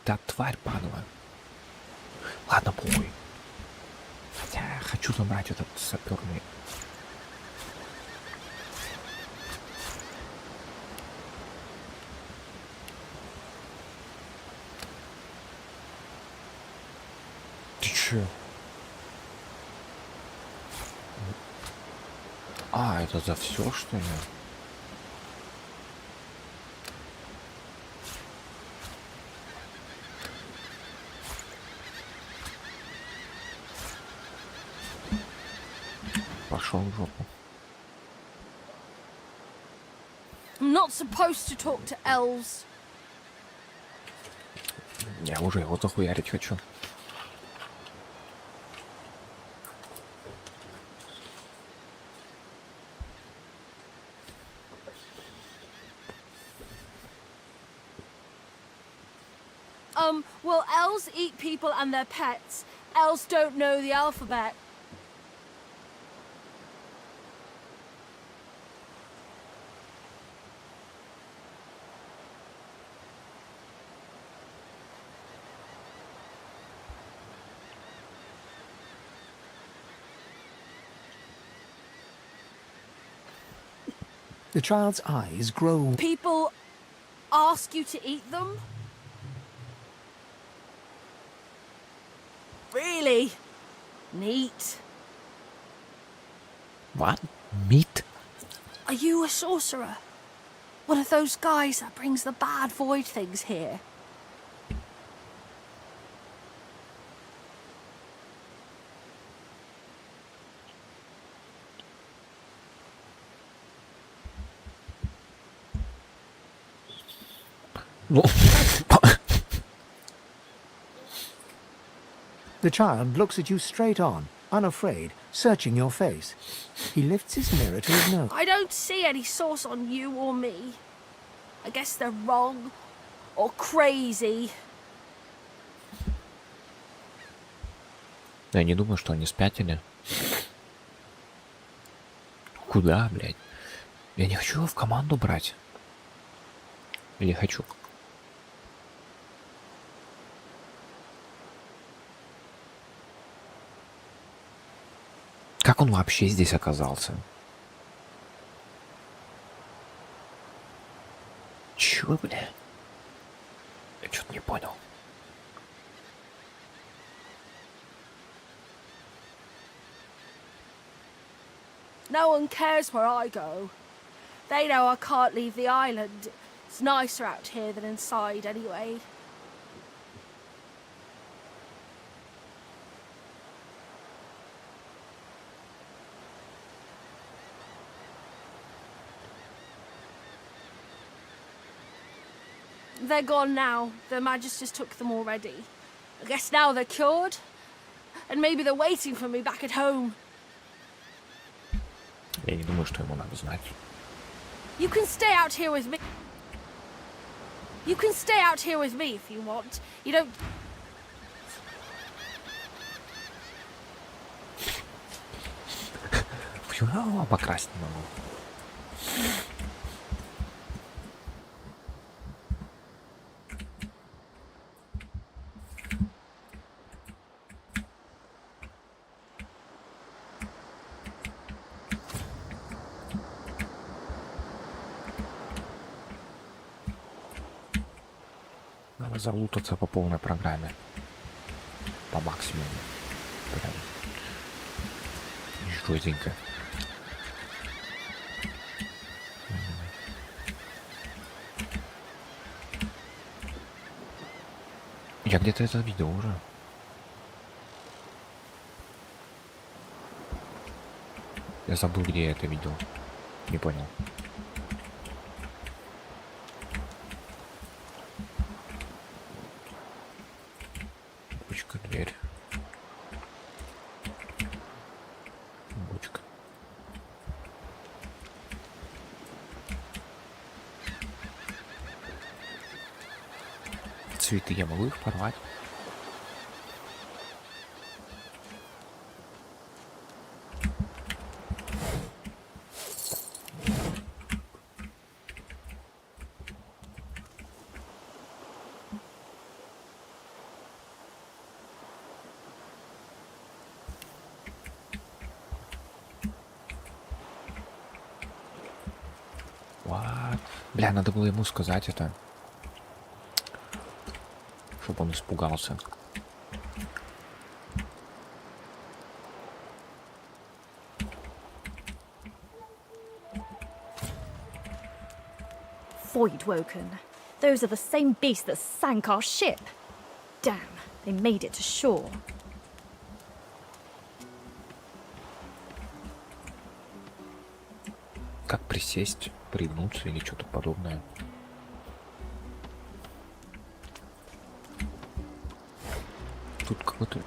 Да, тварь падала. Ладно, похуй. Хотя я хочу забрать этот саперный. Че? А, это за все, что ли? Пошел в жопу. I'm not supposed to talk to elves. Я уже его захуярить хочу. Well, elves eat people and their pets. Elves don't know the alphabet. The child's eyes grow. People ask you to eat them? Really? Neat. What? Meat? Are you a sorcerer? One of those guys that brings the bad void things here? The child looks at you straight on, unafraid, searching your face. He lifts his mirror to his nose. I don't see any source on you or me. I guess they're wrong or crazy. Я не думаю, что они спятили. Куда, блядь? Я не хочу его в команду брать. Или хочу? Как он вообще здесь оказался? Чё, бля? Я что-то не понял. No one cares where I go. They know I can't leave the island. It's nicer out here than inside anyway. They're gone now. The Magisters took them already. I guess now they're cured. And maybe they're waiting for me back at home. Я не думаю, что ему надо знать. You can stay out here with me. You can stay out here with me if you want. You don't... Почему я его покрасить не могу? Надо залутаться по полной программе. По максимуму. Прям. Жестенько. Я где-то это видел уже. Я забыл, где я это видел. Не понял. Бочка, дверь. Бочка. Цветы, я могу их порвать? Бля, надо было ему сказать это, чтобы он испугался. void woken. Those are the same beasts that sank our ship. Damn, they made it to shore. Как присесть, пригнуться или что-то подобное? Тут какой-то...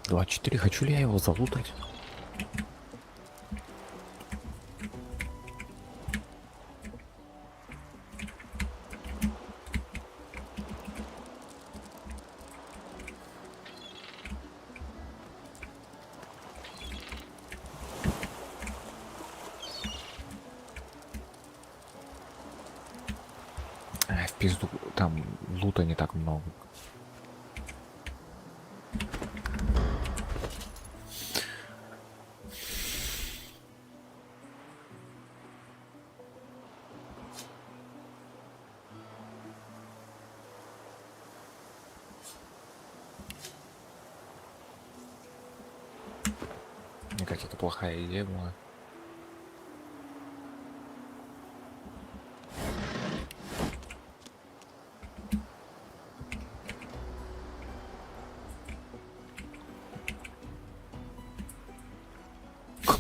«24». Хочу ли я его залутать? В пизду, там лута не так много. Мне кажется, это плохая идея была.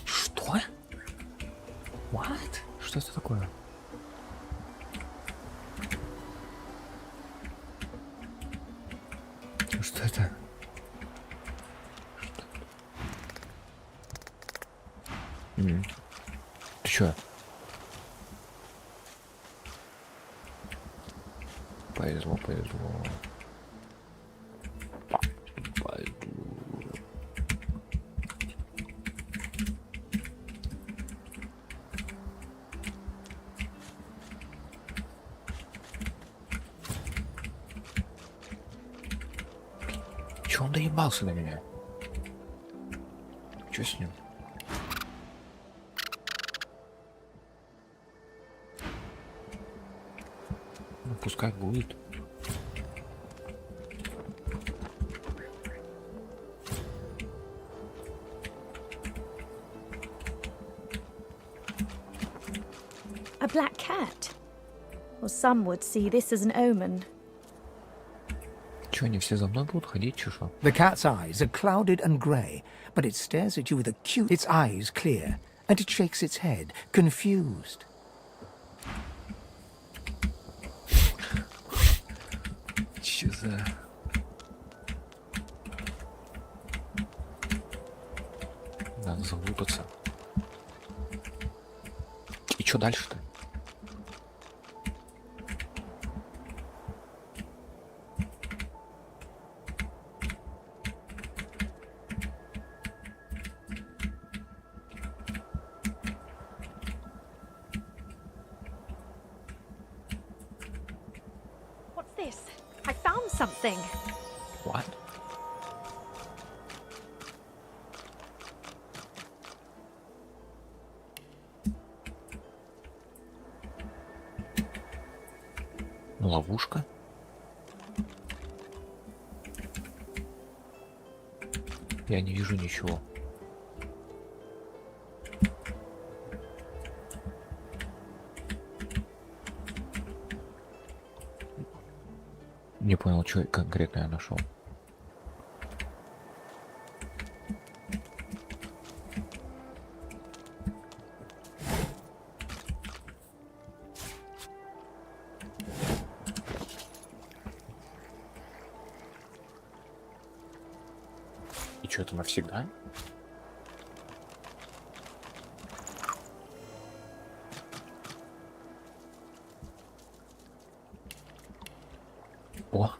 Что? What? Что это такое? Что это? Ты чё? Повезло, повезло. Чё он доебался на меня? Чё с ним? Ну, пускай будет. A black cat? Well, some would see this as an omen. Чё, они все за мной будут ходить, чё? The cat's eyes are clouded and grey, but it stares at you with its eyes clear, and it shakes its head, confused. Чё за... Надо залутаться. И чё дальше-то? What's this? I found something. What? Ловушка? Я не вижу ничего. Не понял, что конкретно я нашел. И что, это навсегда? О!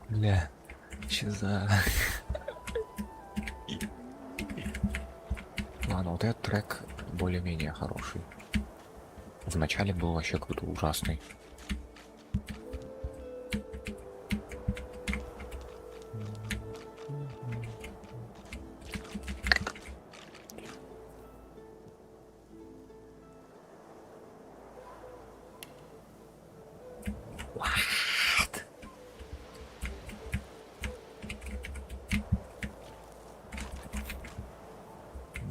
Бля, че за... Ладно, вот этот трек более-менее хороший. Вначале был вообще какой-то ужасный.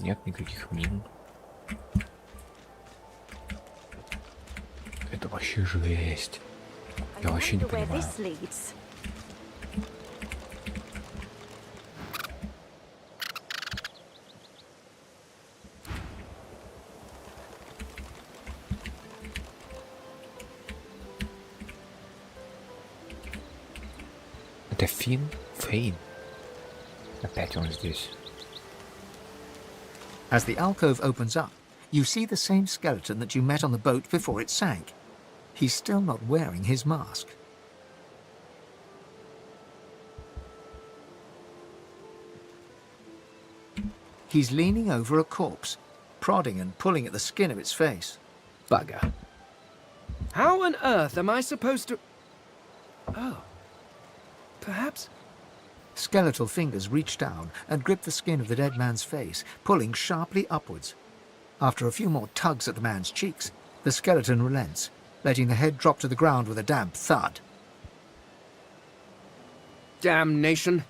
Нет никаких мин. Это вообще жесть. Я вообще не понимаю. Это Фейн? Опять он здесь. As the alcove opens up, you see the same skeleton that you met on the boat before it sank. He's still not wearing his mask. He's leaning over a corpse, prodding and pulling at the skin of its face. Bugger. How on earth am I supposed to... Oh. Perhaps... Skeletal fingers reach down and grip the skin of the dead man's face, pulling sharply upwards. After a few more tugs at the man's cheeks, the skeleton relents, letting the head drop to the ground with a damp thud. Damnation.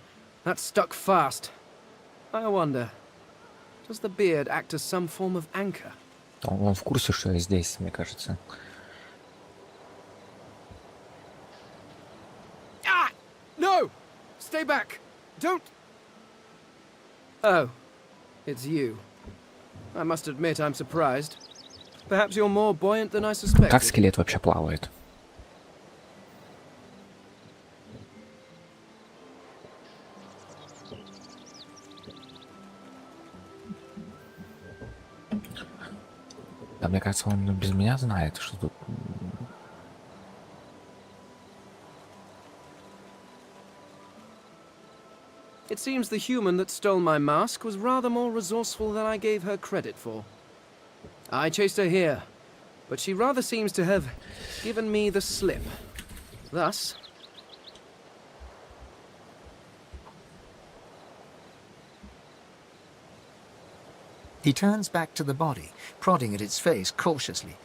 That stuck fast. I wonder, does the beard act as some form of anchor? Он в курсе, что я здесь, мне кажется. Ah! No! Stay back! Don't... Oh, it's you. I must admit I'm surprised. Perhaps you're more buoyant than I suspected. Как скелет вообще плавает? Да, мне кажется, он без меня знает, что тут... It seems the human that stole my mask was rather more resourceful than I gave her credit for. I chased her here, but she rather seems to have given me the slip. Thus... He turns back to the body, prodding at its face cautiously.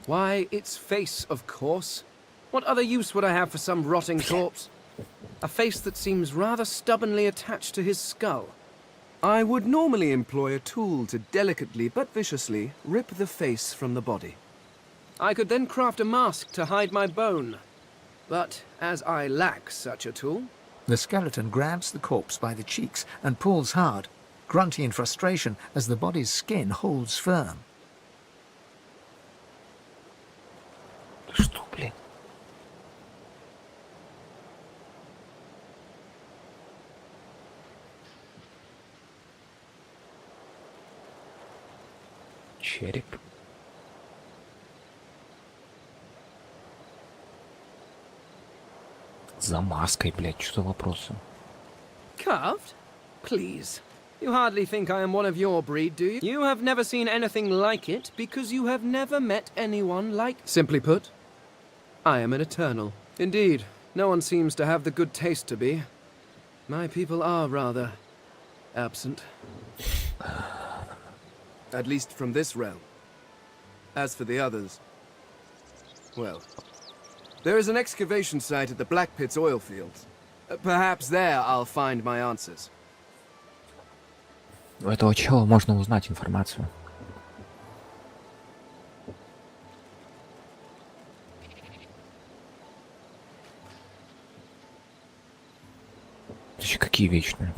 Why, its face, of course. What other use would I have for some rotting corpse? A face that seems rather stubbornly attached to his skull. I would normally employ a tool to delicately but viciously rip the face from the body. I could then craft a mask to hide my bone. But as I lack such a tool... The skeleton grabs the corpse by the cheeks and pulls hard, grunting in frustration as the body's skin holds firm. Что, блин? Череп. За маской, блядь, что за вопросы? Carved? Please. You hardly think I am one of your breed, do you? You have never seen anything like it because you have never met anyone like... Simply put, I am an eternal. Indeed, no one seems to have the good taste to be. My people are rather absent. At least from this realm. As for the others, well, there is an excavation site at the Black Pit's oil fields. Perhaps there I'll find my answers. У этого чела можно узнать информацию. Еще какие вечные?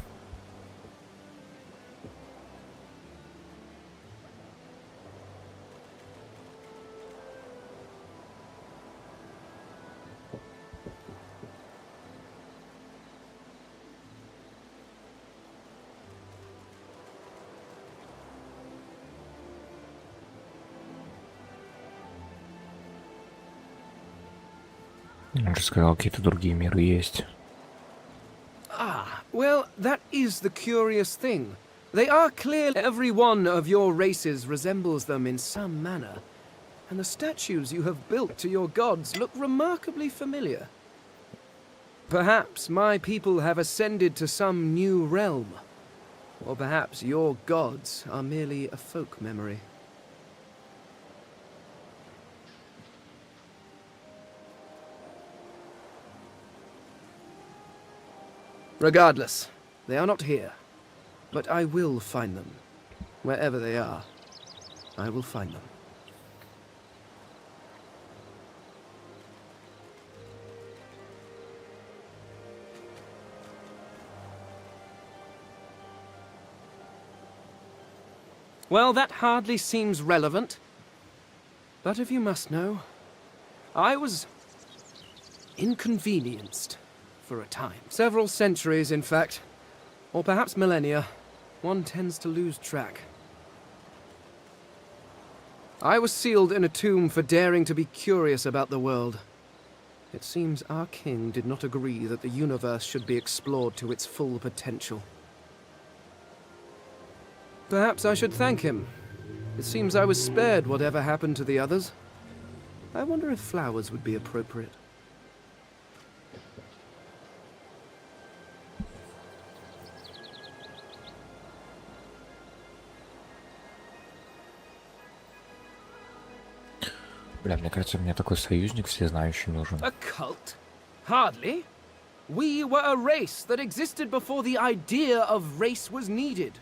Он же сказал, какие-то другие миры есть. Well, that is the curious thing. They are clear. Every one of your races resembles them in some manner. And the statues you have built to your gods look remarkably familiar. Perhaps my people have ascended to some new realm. Or perhaps your gods are merely a folk memory. Regardless, they are not here. But I will find them. Wherever they are, I will find them. Well, that hardly seems relevant. But if you must know, I was inconvenienced for a time. Several centuries, in fact. Or perhaps millennia. One tends to lose track. I was sealed in a tomb for daring to be curious about the world. It seems our king did not agree that the universe should be explored to its full potential. Perhaps I should thank him. It seems I was spared whatever happened to the others. I wonder if flowers would be appropriate. Бля, мне кажется, мне такой союзник всезнающий нужен. A cult? Hardly. We were a race that existed before the idea of race was needed.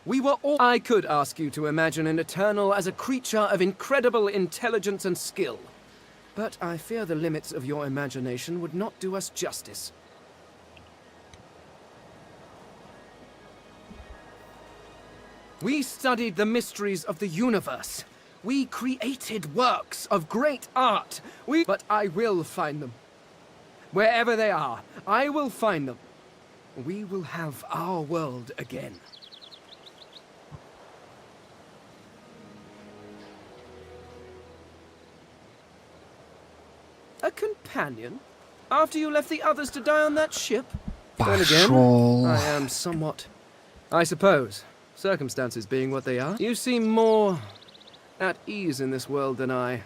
We were all... I could ask you to imagine an Eternal as a creature of incredible intelligence and skill. But I fear the limits of your imagination would not do us justice. We studied the mysteries of the universe. We created works of great art. But I will find them. Wherever they are, I will find them. We will have our world again. A companion? After you left the others to die on that ship? Then again, I am somewhat... I suppose, circumstances being what they are, you seem more at ease in this world than I.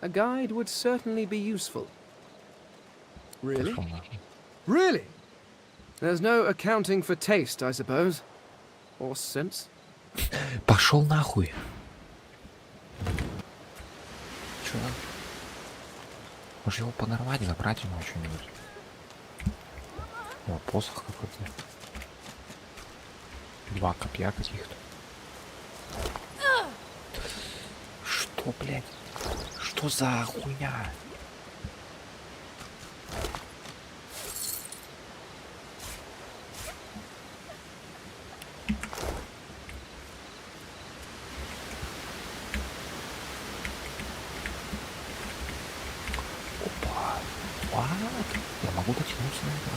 A guide would certainly be useful. Really? Really? There's no accounting for taste, I suppose. Or sense. Пошел нахуй. Чё? Может его подорвать, забрать ему что-нибудь? О, посох какой-то. Два копья каких-то. Что, блядь? Что за хуйня? Я могу дотянуться на это.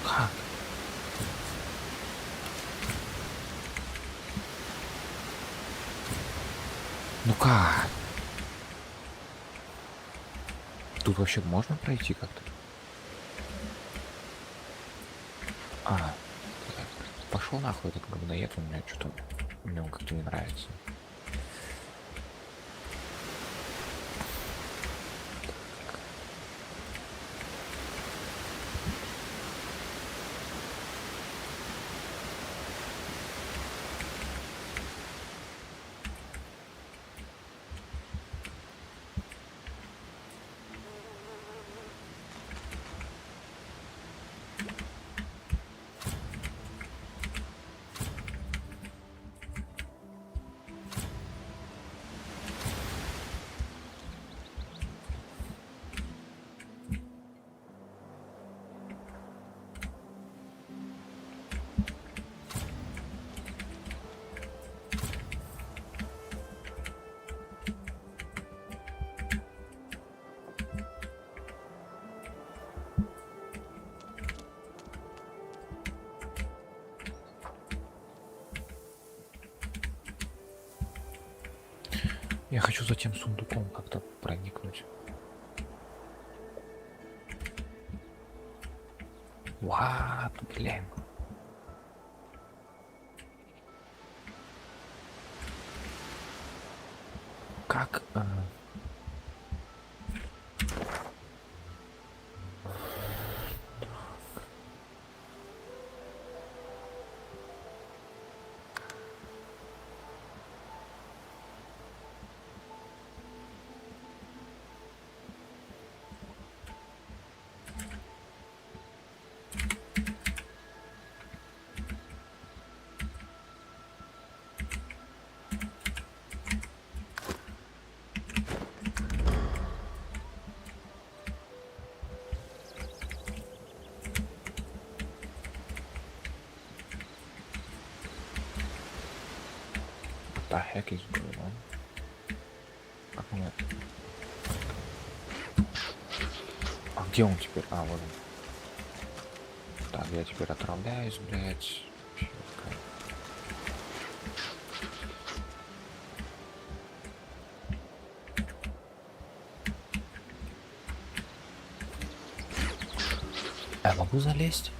Как? Ну как? Тут вообще можно пройти как-то? А, пошел нахуй этот говноед, у меня что-то, мне он как-то не нравится. Я хочу за тем сундуком как-то проникнуть. What, блин. Как... the heck is going on? Как мне... А где он теперь? А, вот он. Так, я теперь отравляюсь, блядь. Я могу залезть?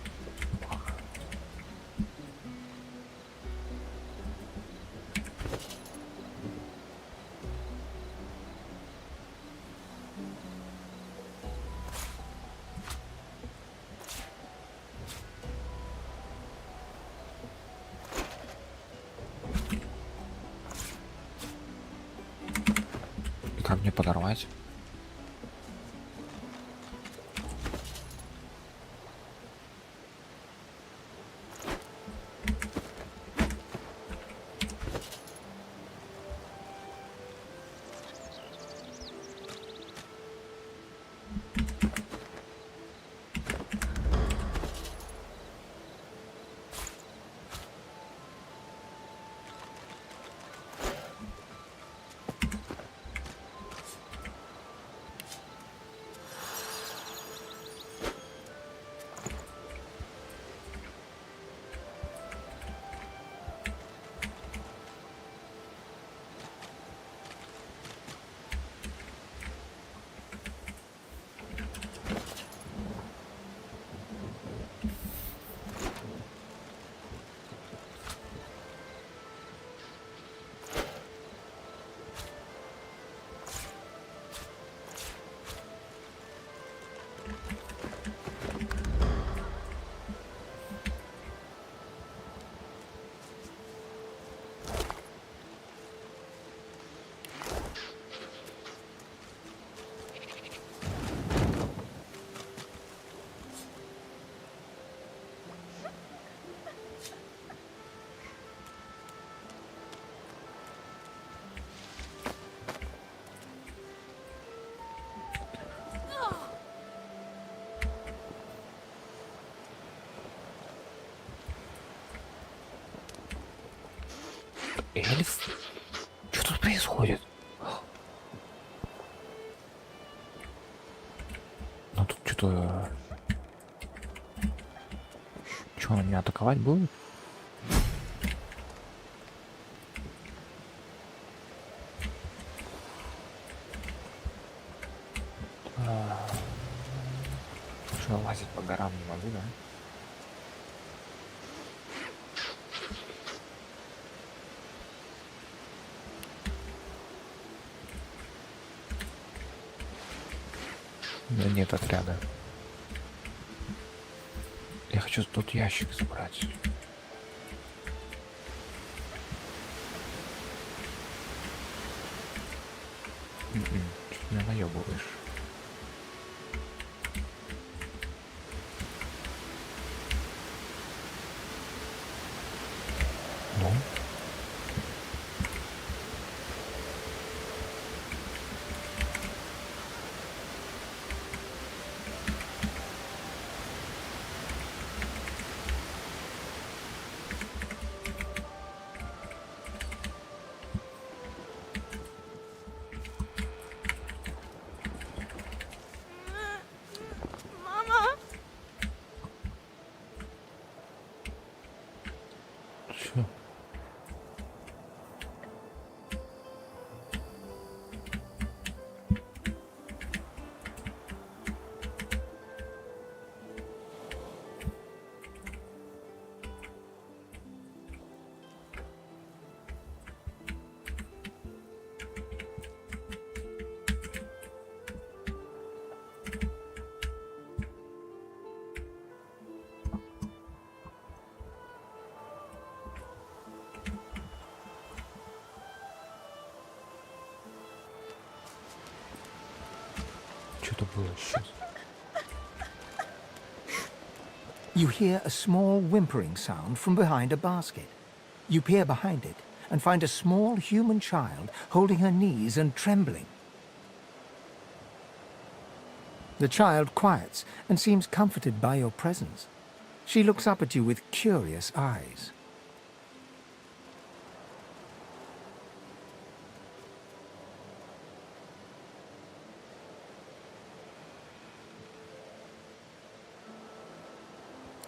И как мне подорвать? Эльф? Что тут происходит? Ну тут что-то... Что, он меня атаковать будет? Что, лазить по горам не могу, да? У меня нет отряда. Я хочу тот ящик забрать. Чуть меня наебываешь. Ну? Что-то было сейчас. You hear a small whimpering sound from behind a basket. You peer behind it and find a small human child holding her knees and trembling. The child quiets and seems comforted by your presence. She looks up at you with curious eyes.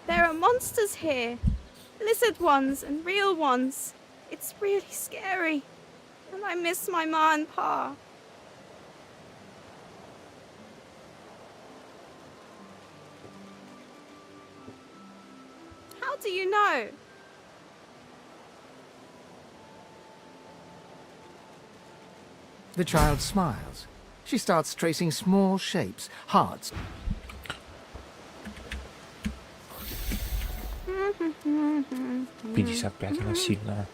There are monsters here. Lizard ones and real ones. It's really scary. And I miss my ma and pa. How do you know? The child smiles. She starts tracing small shapes, hearts. 55 она сильная.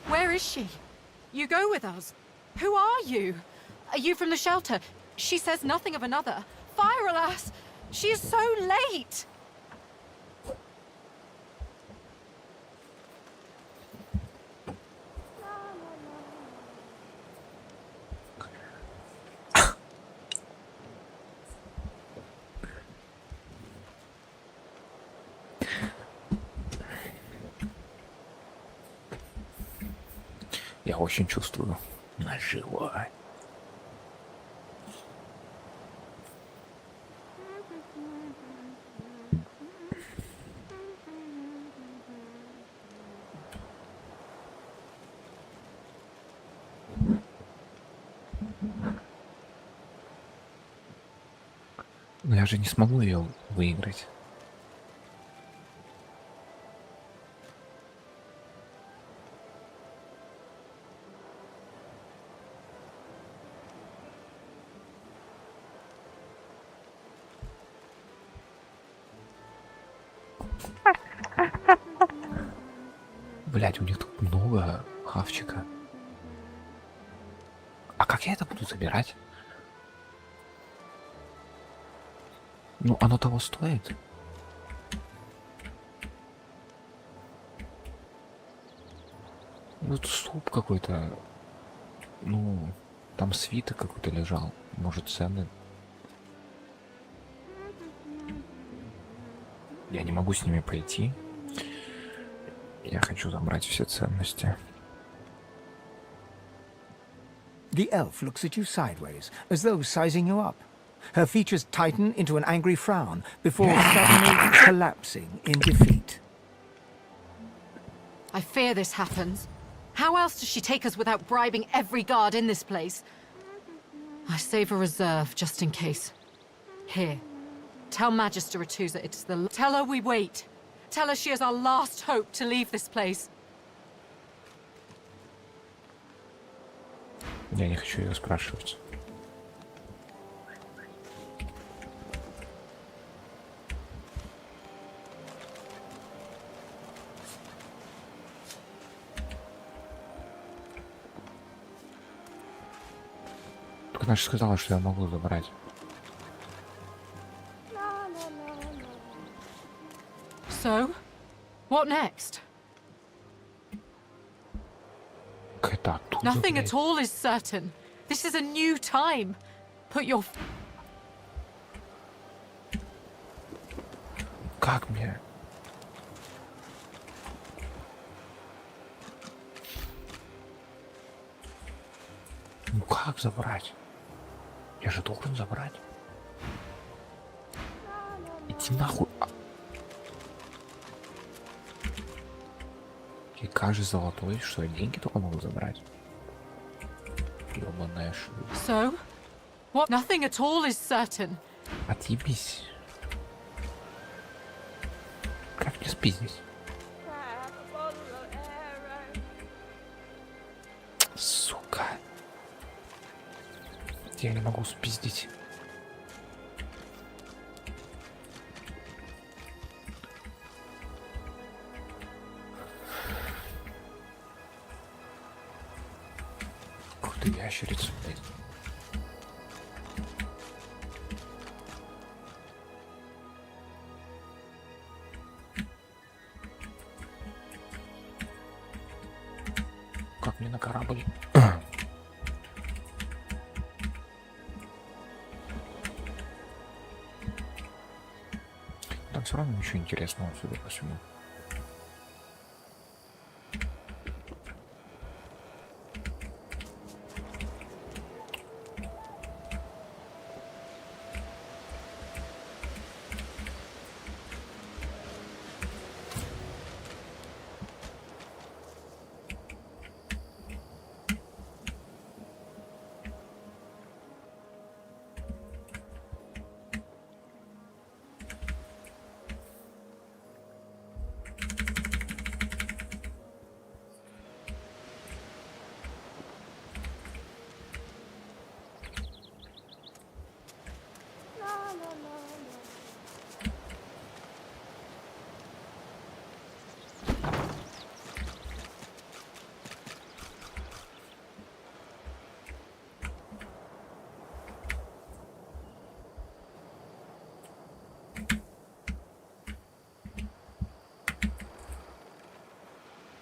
Where is she? You go with us. Who are you? Are you from the shelter? She says nothing of another. Fire, alas! She is so late! Я очень чувствую наживой. Но я же не смогу ее выиграть. Блять, у них тут много хавчика. А как я это буду забирать? Ну, оно того стоит. Ну, тут суп какой-то. Ну, там свиток какой-то лежал. Может, ценный. Я не могу с ними пойти. Я хочу забрать все ценности. The elf looks at you sideways, as though sizing you up. Her features tighten into an angry frown before suddenly collapsing in defeat. I fear this happens. How else does she take us without bribing every guard in this place? I save a reserve just in case. Here. Tell Magister Ratusa it is the... Tell her we wait. Tell her she is our last hope to leave this place. Я не хочу ее спрашивать. Только она же сказала, что я могу забрать. So, what next? Nothing at all is certain. This is a new time. Put your... Как мне? Ну как забрать? Я же должен забрать. Иди нахуй. И каждый золотой, что я деньги только могу забрать. Ёбаная шлюха. So, what? Nothing at all is certain. Отъебись. Как мне спиздить? Я не могу спиздить. Ух ты, ящерица, блядь. Как мне на корабль? Там все равно ничего интересного, судя по всему.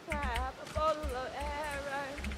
Grab a bottle of arrow.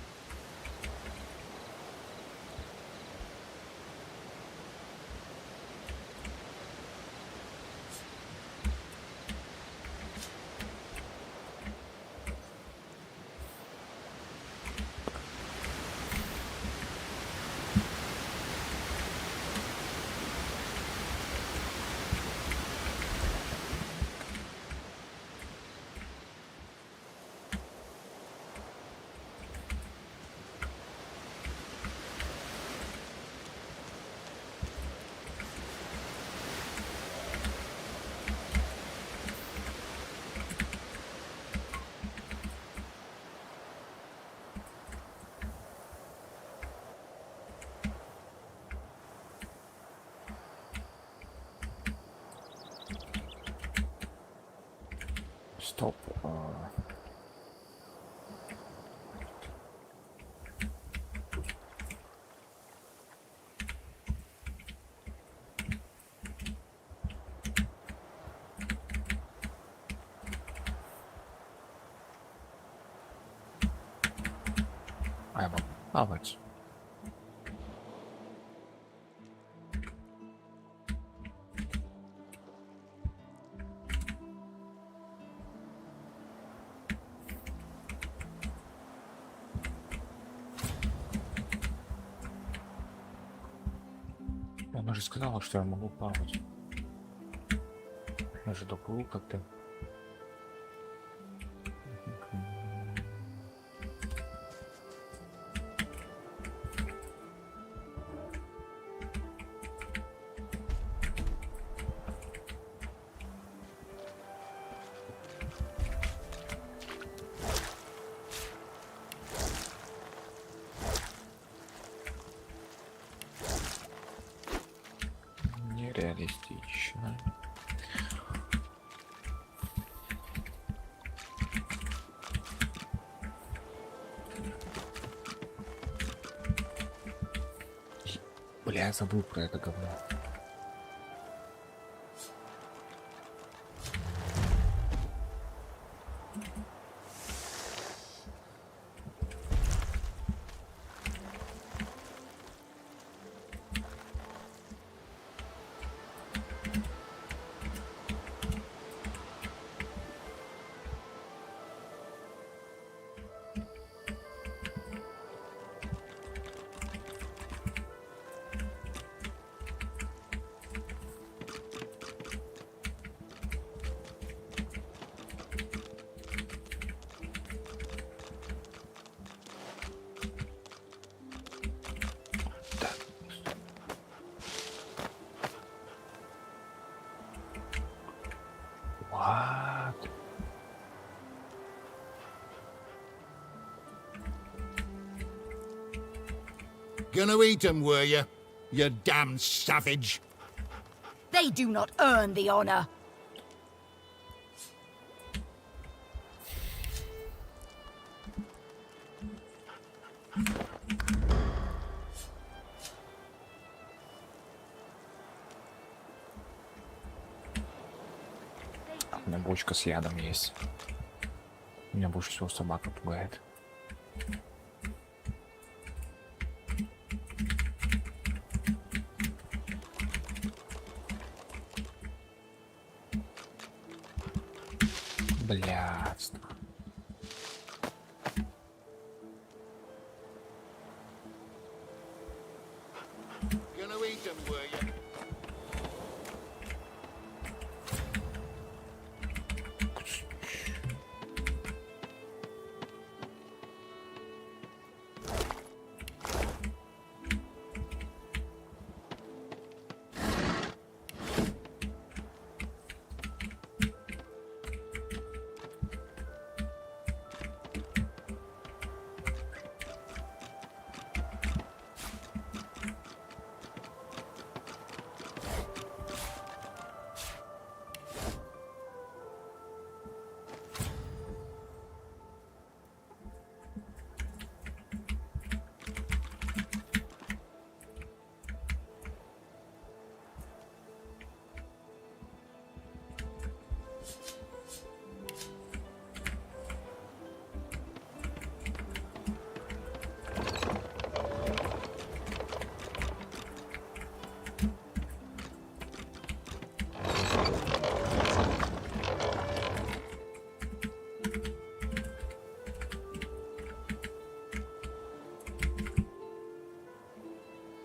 Стоп. А я могу плавать. Она же сказала, что я могу плавать. Я же доплыл как-то. Нереалистично. Бля, я забыл про это говно. What? Gonna eat 'em, were you? you damned savage. They do not earn the honor. У меня бочка с ядом есть. Меня больше всего собака пугает. Блядь. Gonna eat them, were you?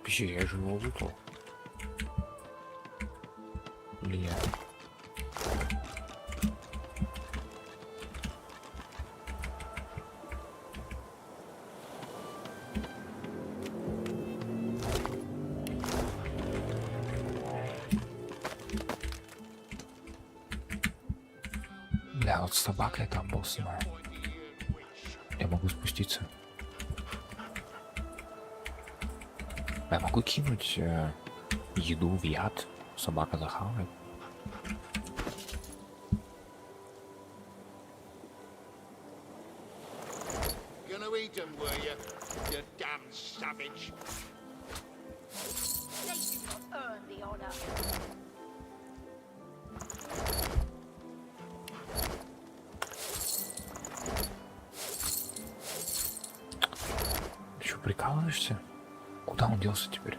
Подожди, я же его выпал. Или нет? Да, вот с собакой там был снимаю. Я могу спуститься. Я могу кинуть еду в яд, собака захавает. Gonna eat them, were you? You damned savage. They do not earn the honor. Ты что, прикалываешься? Куда он делся теперь?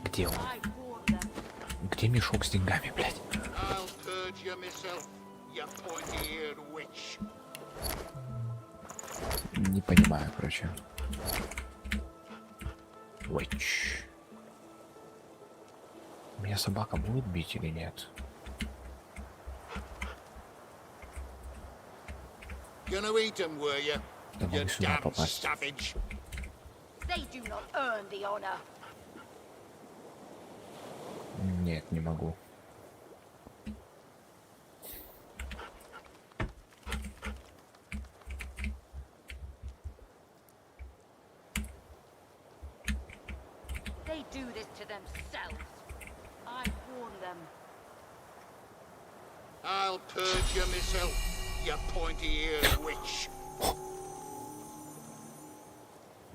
Где он? Где мешок с деньгами, блядь? Не понимаю, короче. Witch. Меня собака будет бить или нет? Gonna eat them, were you? Я могу сюда попасть. Savage. They do not earn the honor. Нет, не могу. They do this to themselves. I warn them. I'll purge you myself, you pointy-eared witch.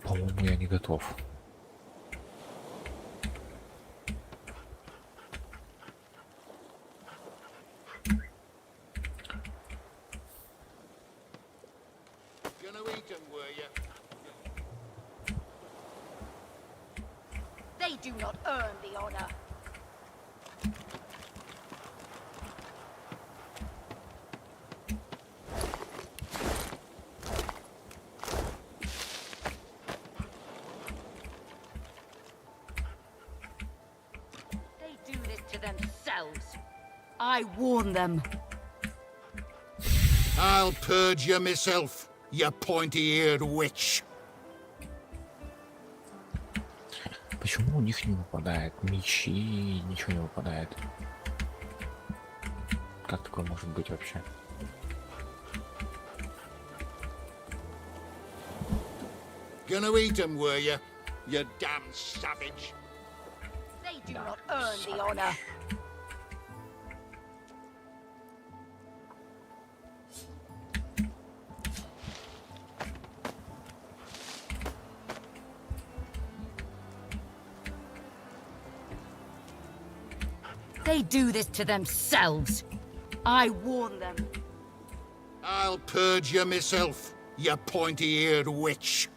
По-моему, я не готов. Gonna eat them, were you? They do not earn the honor. They do this to themselves. I warn them. I'll purge you myself, you pointy-eared witch. Почему у них не выпадает? Мечи, ничего не выпадает. Как такое может быть вообще? Gonna eat 'em, were you? You damn savage. They do not earn the honor. They do this to themselves. I warn them. I'll purge you myself, you pointy-eared witch.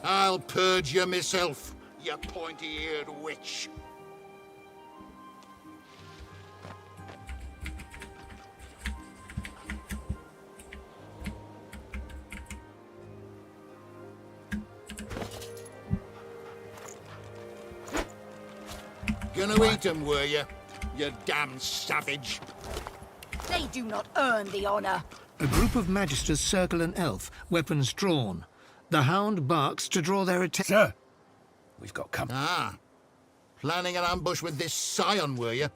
I'll purge you myself, you pointy-eared witch. Gonna eat 'em, were you? You damn savage. They do not earn the honor. A group of magisters circle an elf, weapons drawn. The hound barks to draw their attention. Sir, we've got company. Ah. Planning an ambush with this scion, were you?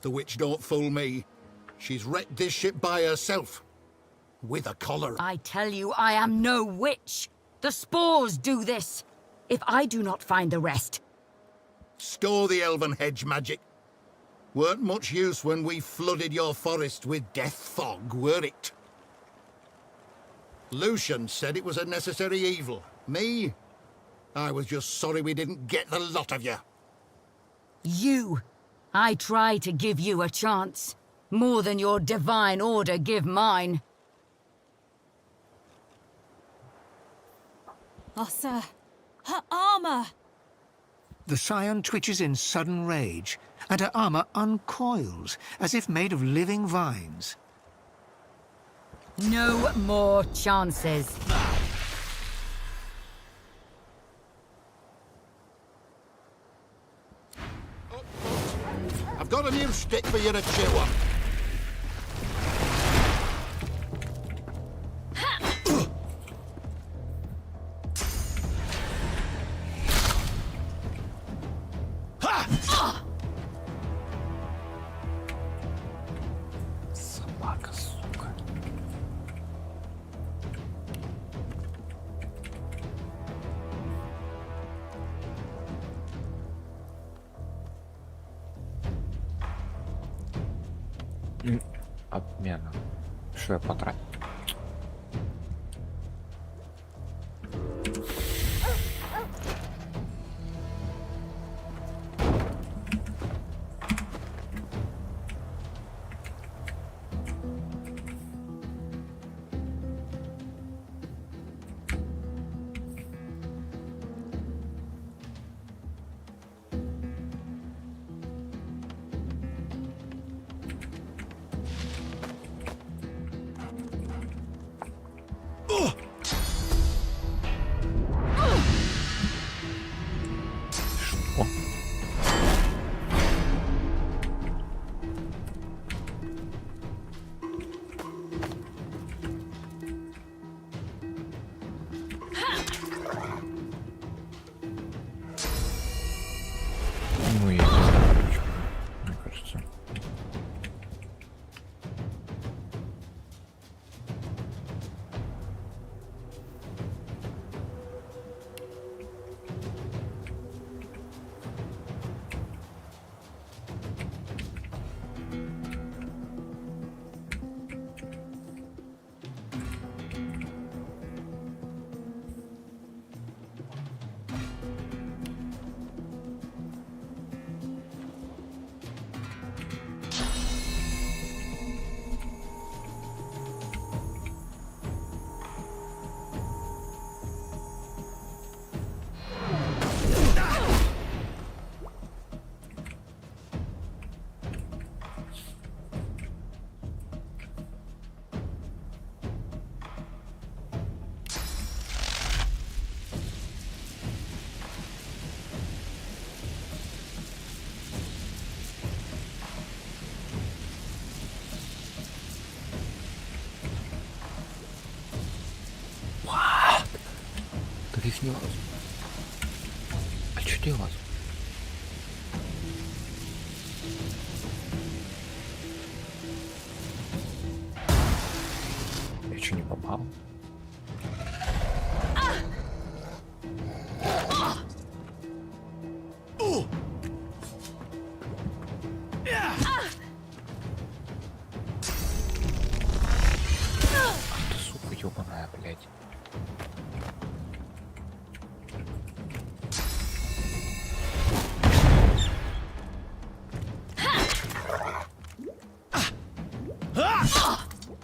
The witch don't fool me. She's wrecked this ship by herself. With a collar. I tell you, I am no witch. The spores do this. If I do not find the rest. Store the elven hedge magic. Weren't much use when we flooded your forest with death fog, were it? Lucian said it was a necessary evil. Me? I was just sorry we didn't get the lot of you. You. I try to give you a chance. More than your divine order give mine. Oh, sir. Her armor! The scion twitches in sudden rage, and her armor uncoils, as if made of living vines. No more chances. I've got a new stick for you to chew on. Собака, сука. Отмена. Что я потратил? делать? А что делать? Я что, не попал? Ах ты, сука, ёбаная, блядь.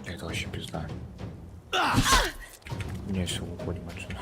Это вообще пизда. Не, все, уходим отсюда.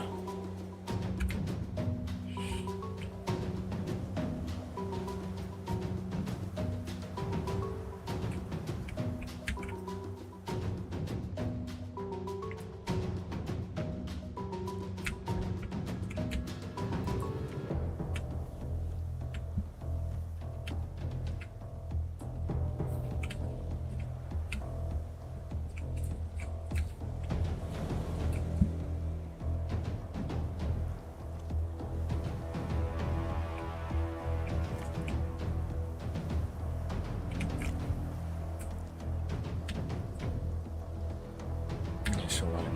Все, валим.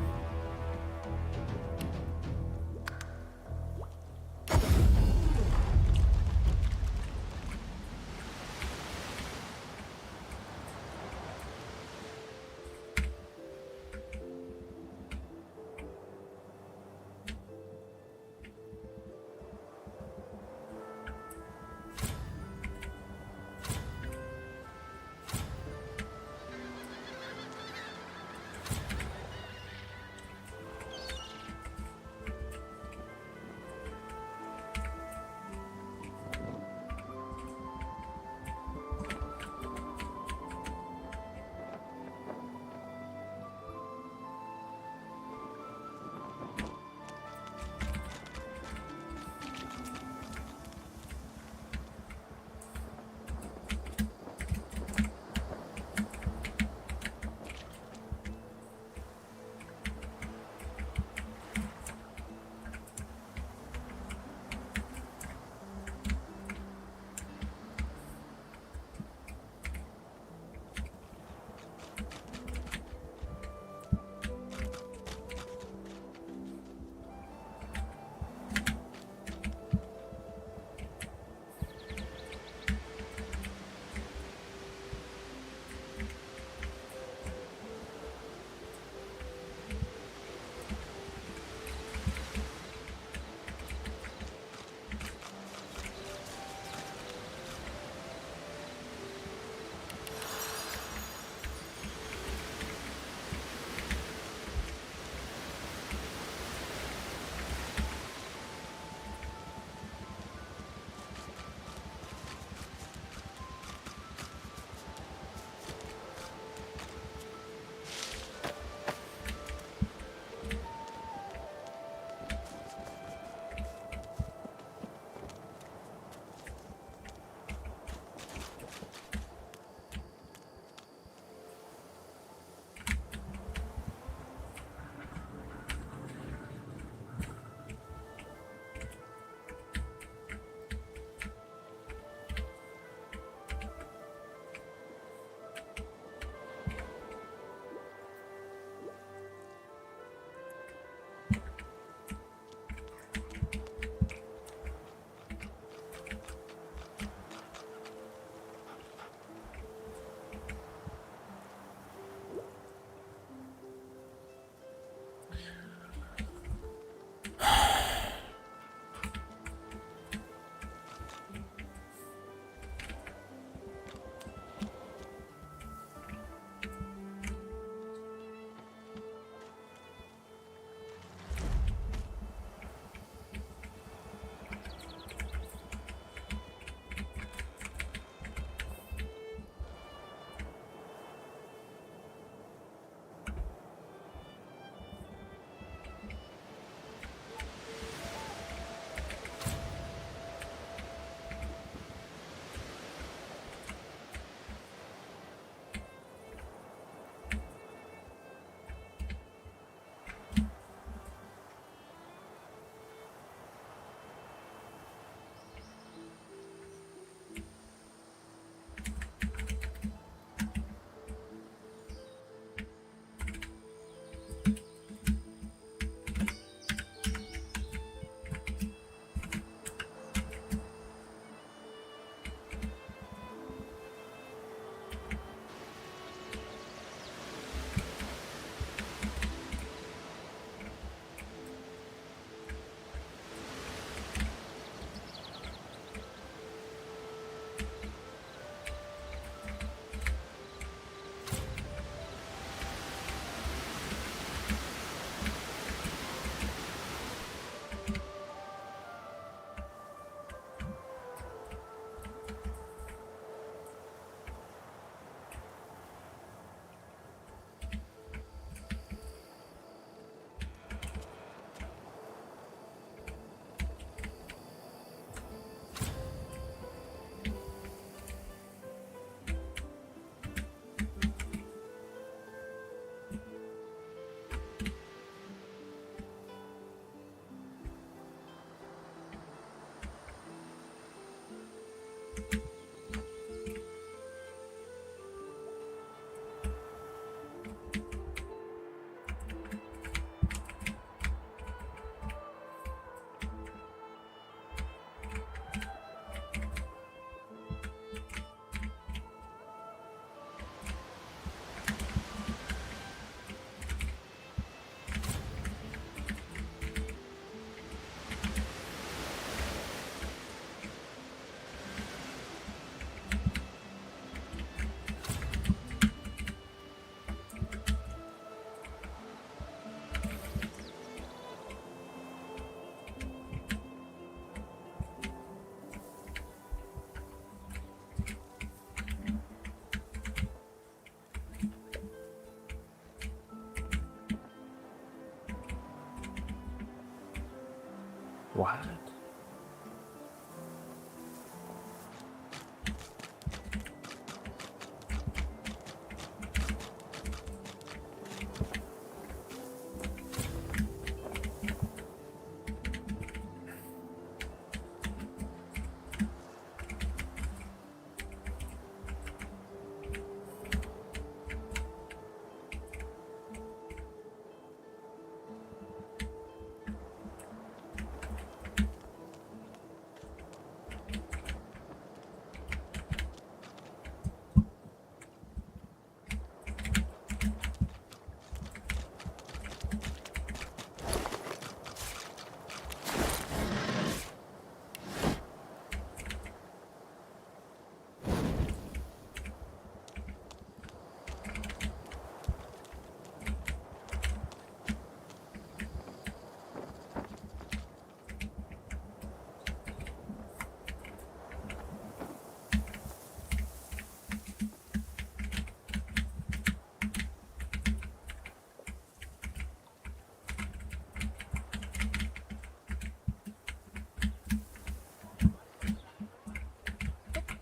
What?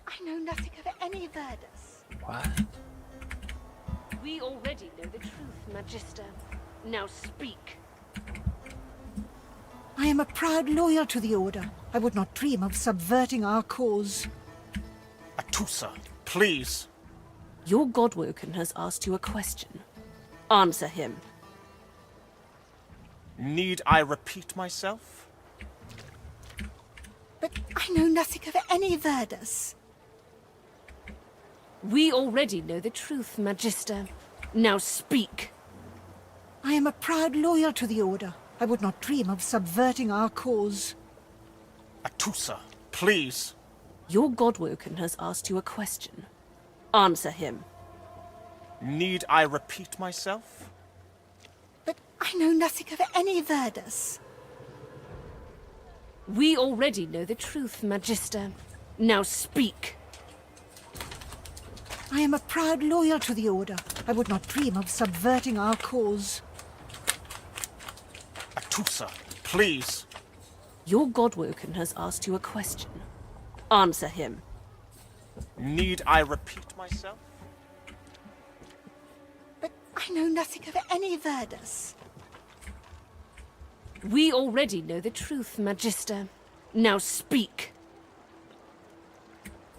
I know nothing of any Verdus. What? We already know the truth, Magister. Now speak. I am a proud loyal to the Order. I would not dream of subverting our cause. Atusa, please. Your Godwoken has asked you a question. Answer him. Need I repeat myself? But I know nothing of any Verdus. We already know the truth, Magister. Now speak. I am a proud loyal to the Order. I would not dream of subverting our cause. Atusa, please. Your Godwoken has asked you a question. Answer him. Need I repeat myself? But I know nothing of any Verdus. We already know the truth, Magister. Now speak. I am a proud loyal to the Order. I would not dream of subverting our cause. Atusa, please. Your Godwoken has asked you a question. Answer him. Need I repeat myself? But I know nothing of any Verdus. We already know the truth, Magister. Now speak.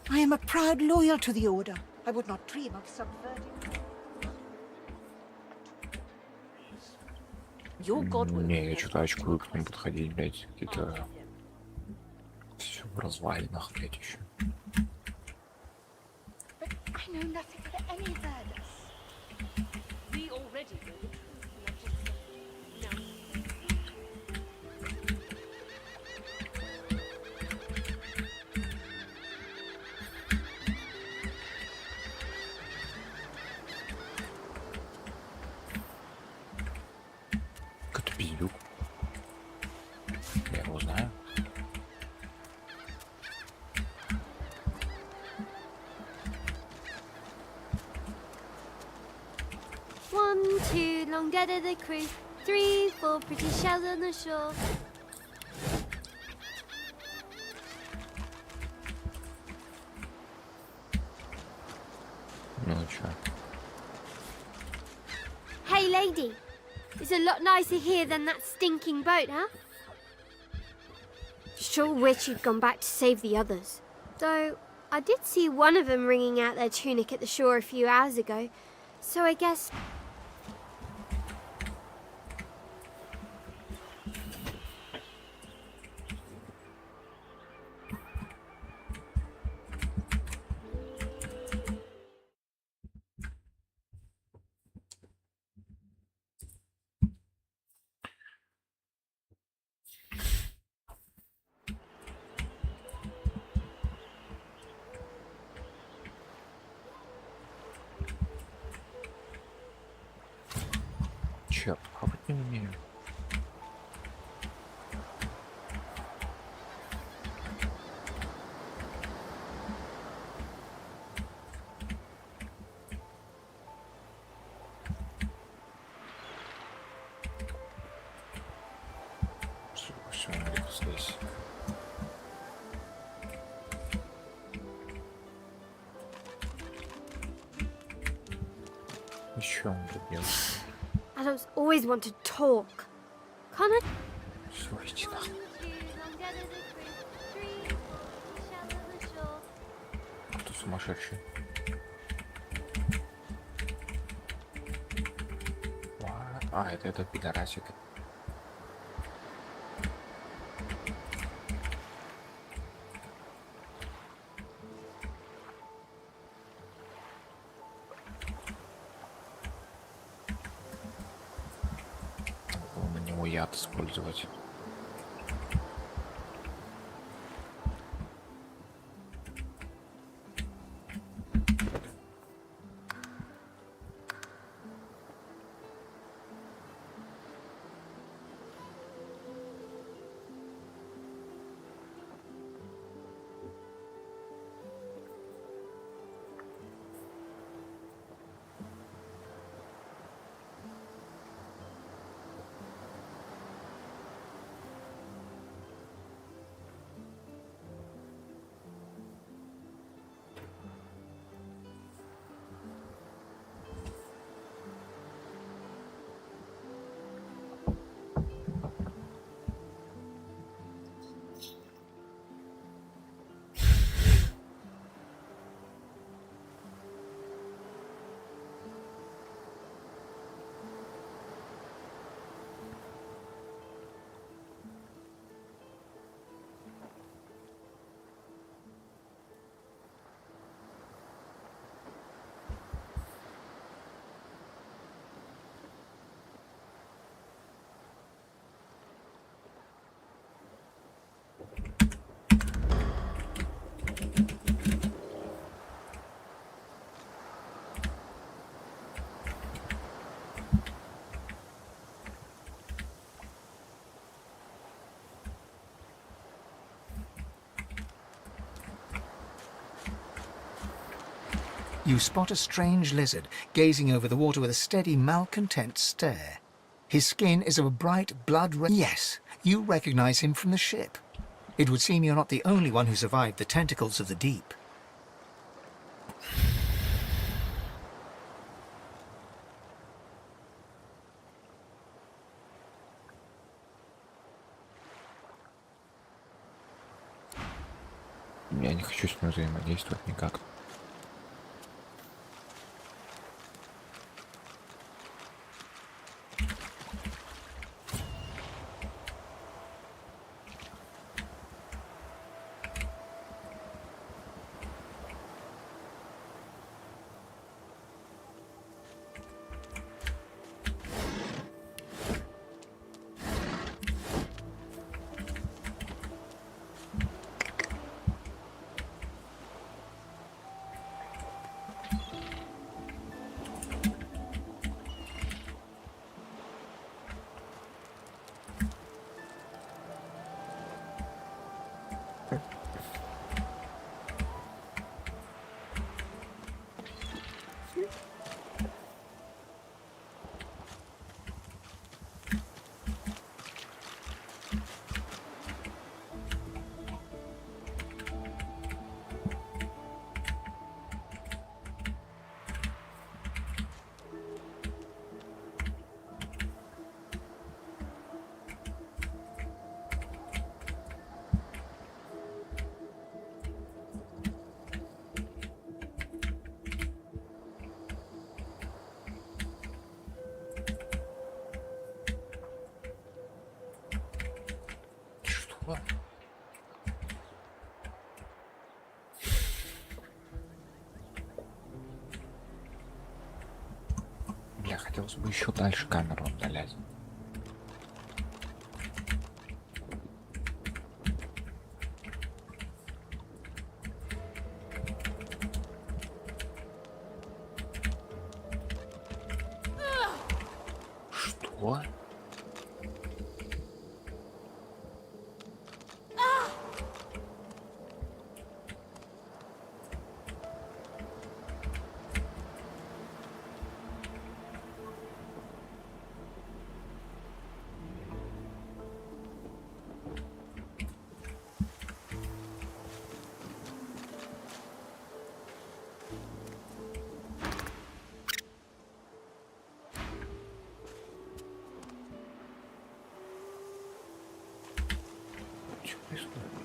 I am a proud loyal to the Order. I would not dream of subverting... Your Godwoken... Не, я что-то очкую к ним подходить, блядь, какие-то... Все в развалинах, блядь, еще. But I know nothing of any Verdus. We already know the truth, Magister. Now Какой-то пиздюк. Я его знаю. One, two, long dead of the crew. 3, 4, pretty shells on the shore. Ну чё? Hey, lady. It's a lot nicer here than that stinking boat, huh? Sure wish you'd gone back to save the others. Though, I did see one of them wringing out their tunic at the shore a few hours ago. So I guess... Черт, хавать не умею. Все, он где-то здесь. И что он тут делает? Adults always want to talk. Can't I? Слушайте, нахуй. Кто сумасшедший? А, это этот пидорасик. На него яд использовать. You spot a strange lizard gazing over the water with a steady, malcontent stare. His skin is of a bright blood red. Yes, you recognize him from the ship. It would seem you're not the only one who survived the tentacles of the deep. Я не хочу с ним взаимодействовать никак. Что? Бля, хотелось бы еще дальше камеру отдалять. Что? происходит?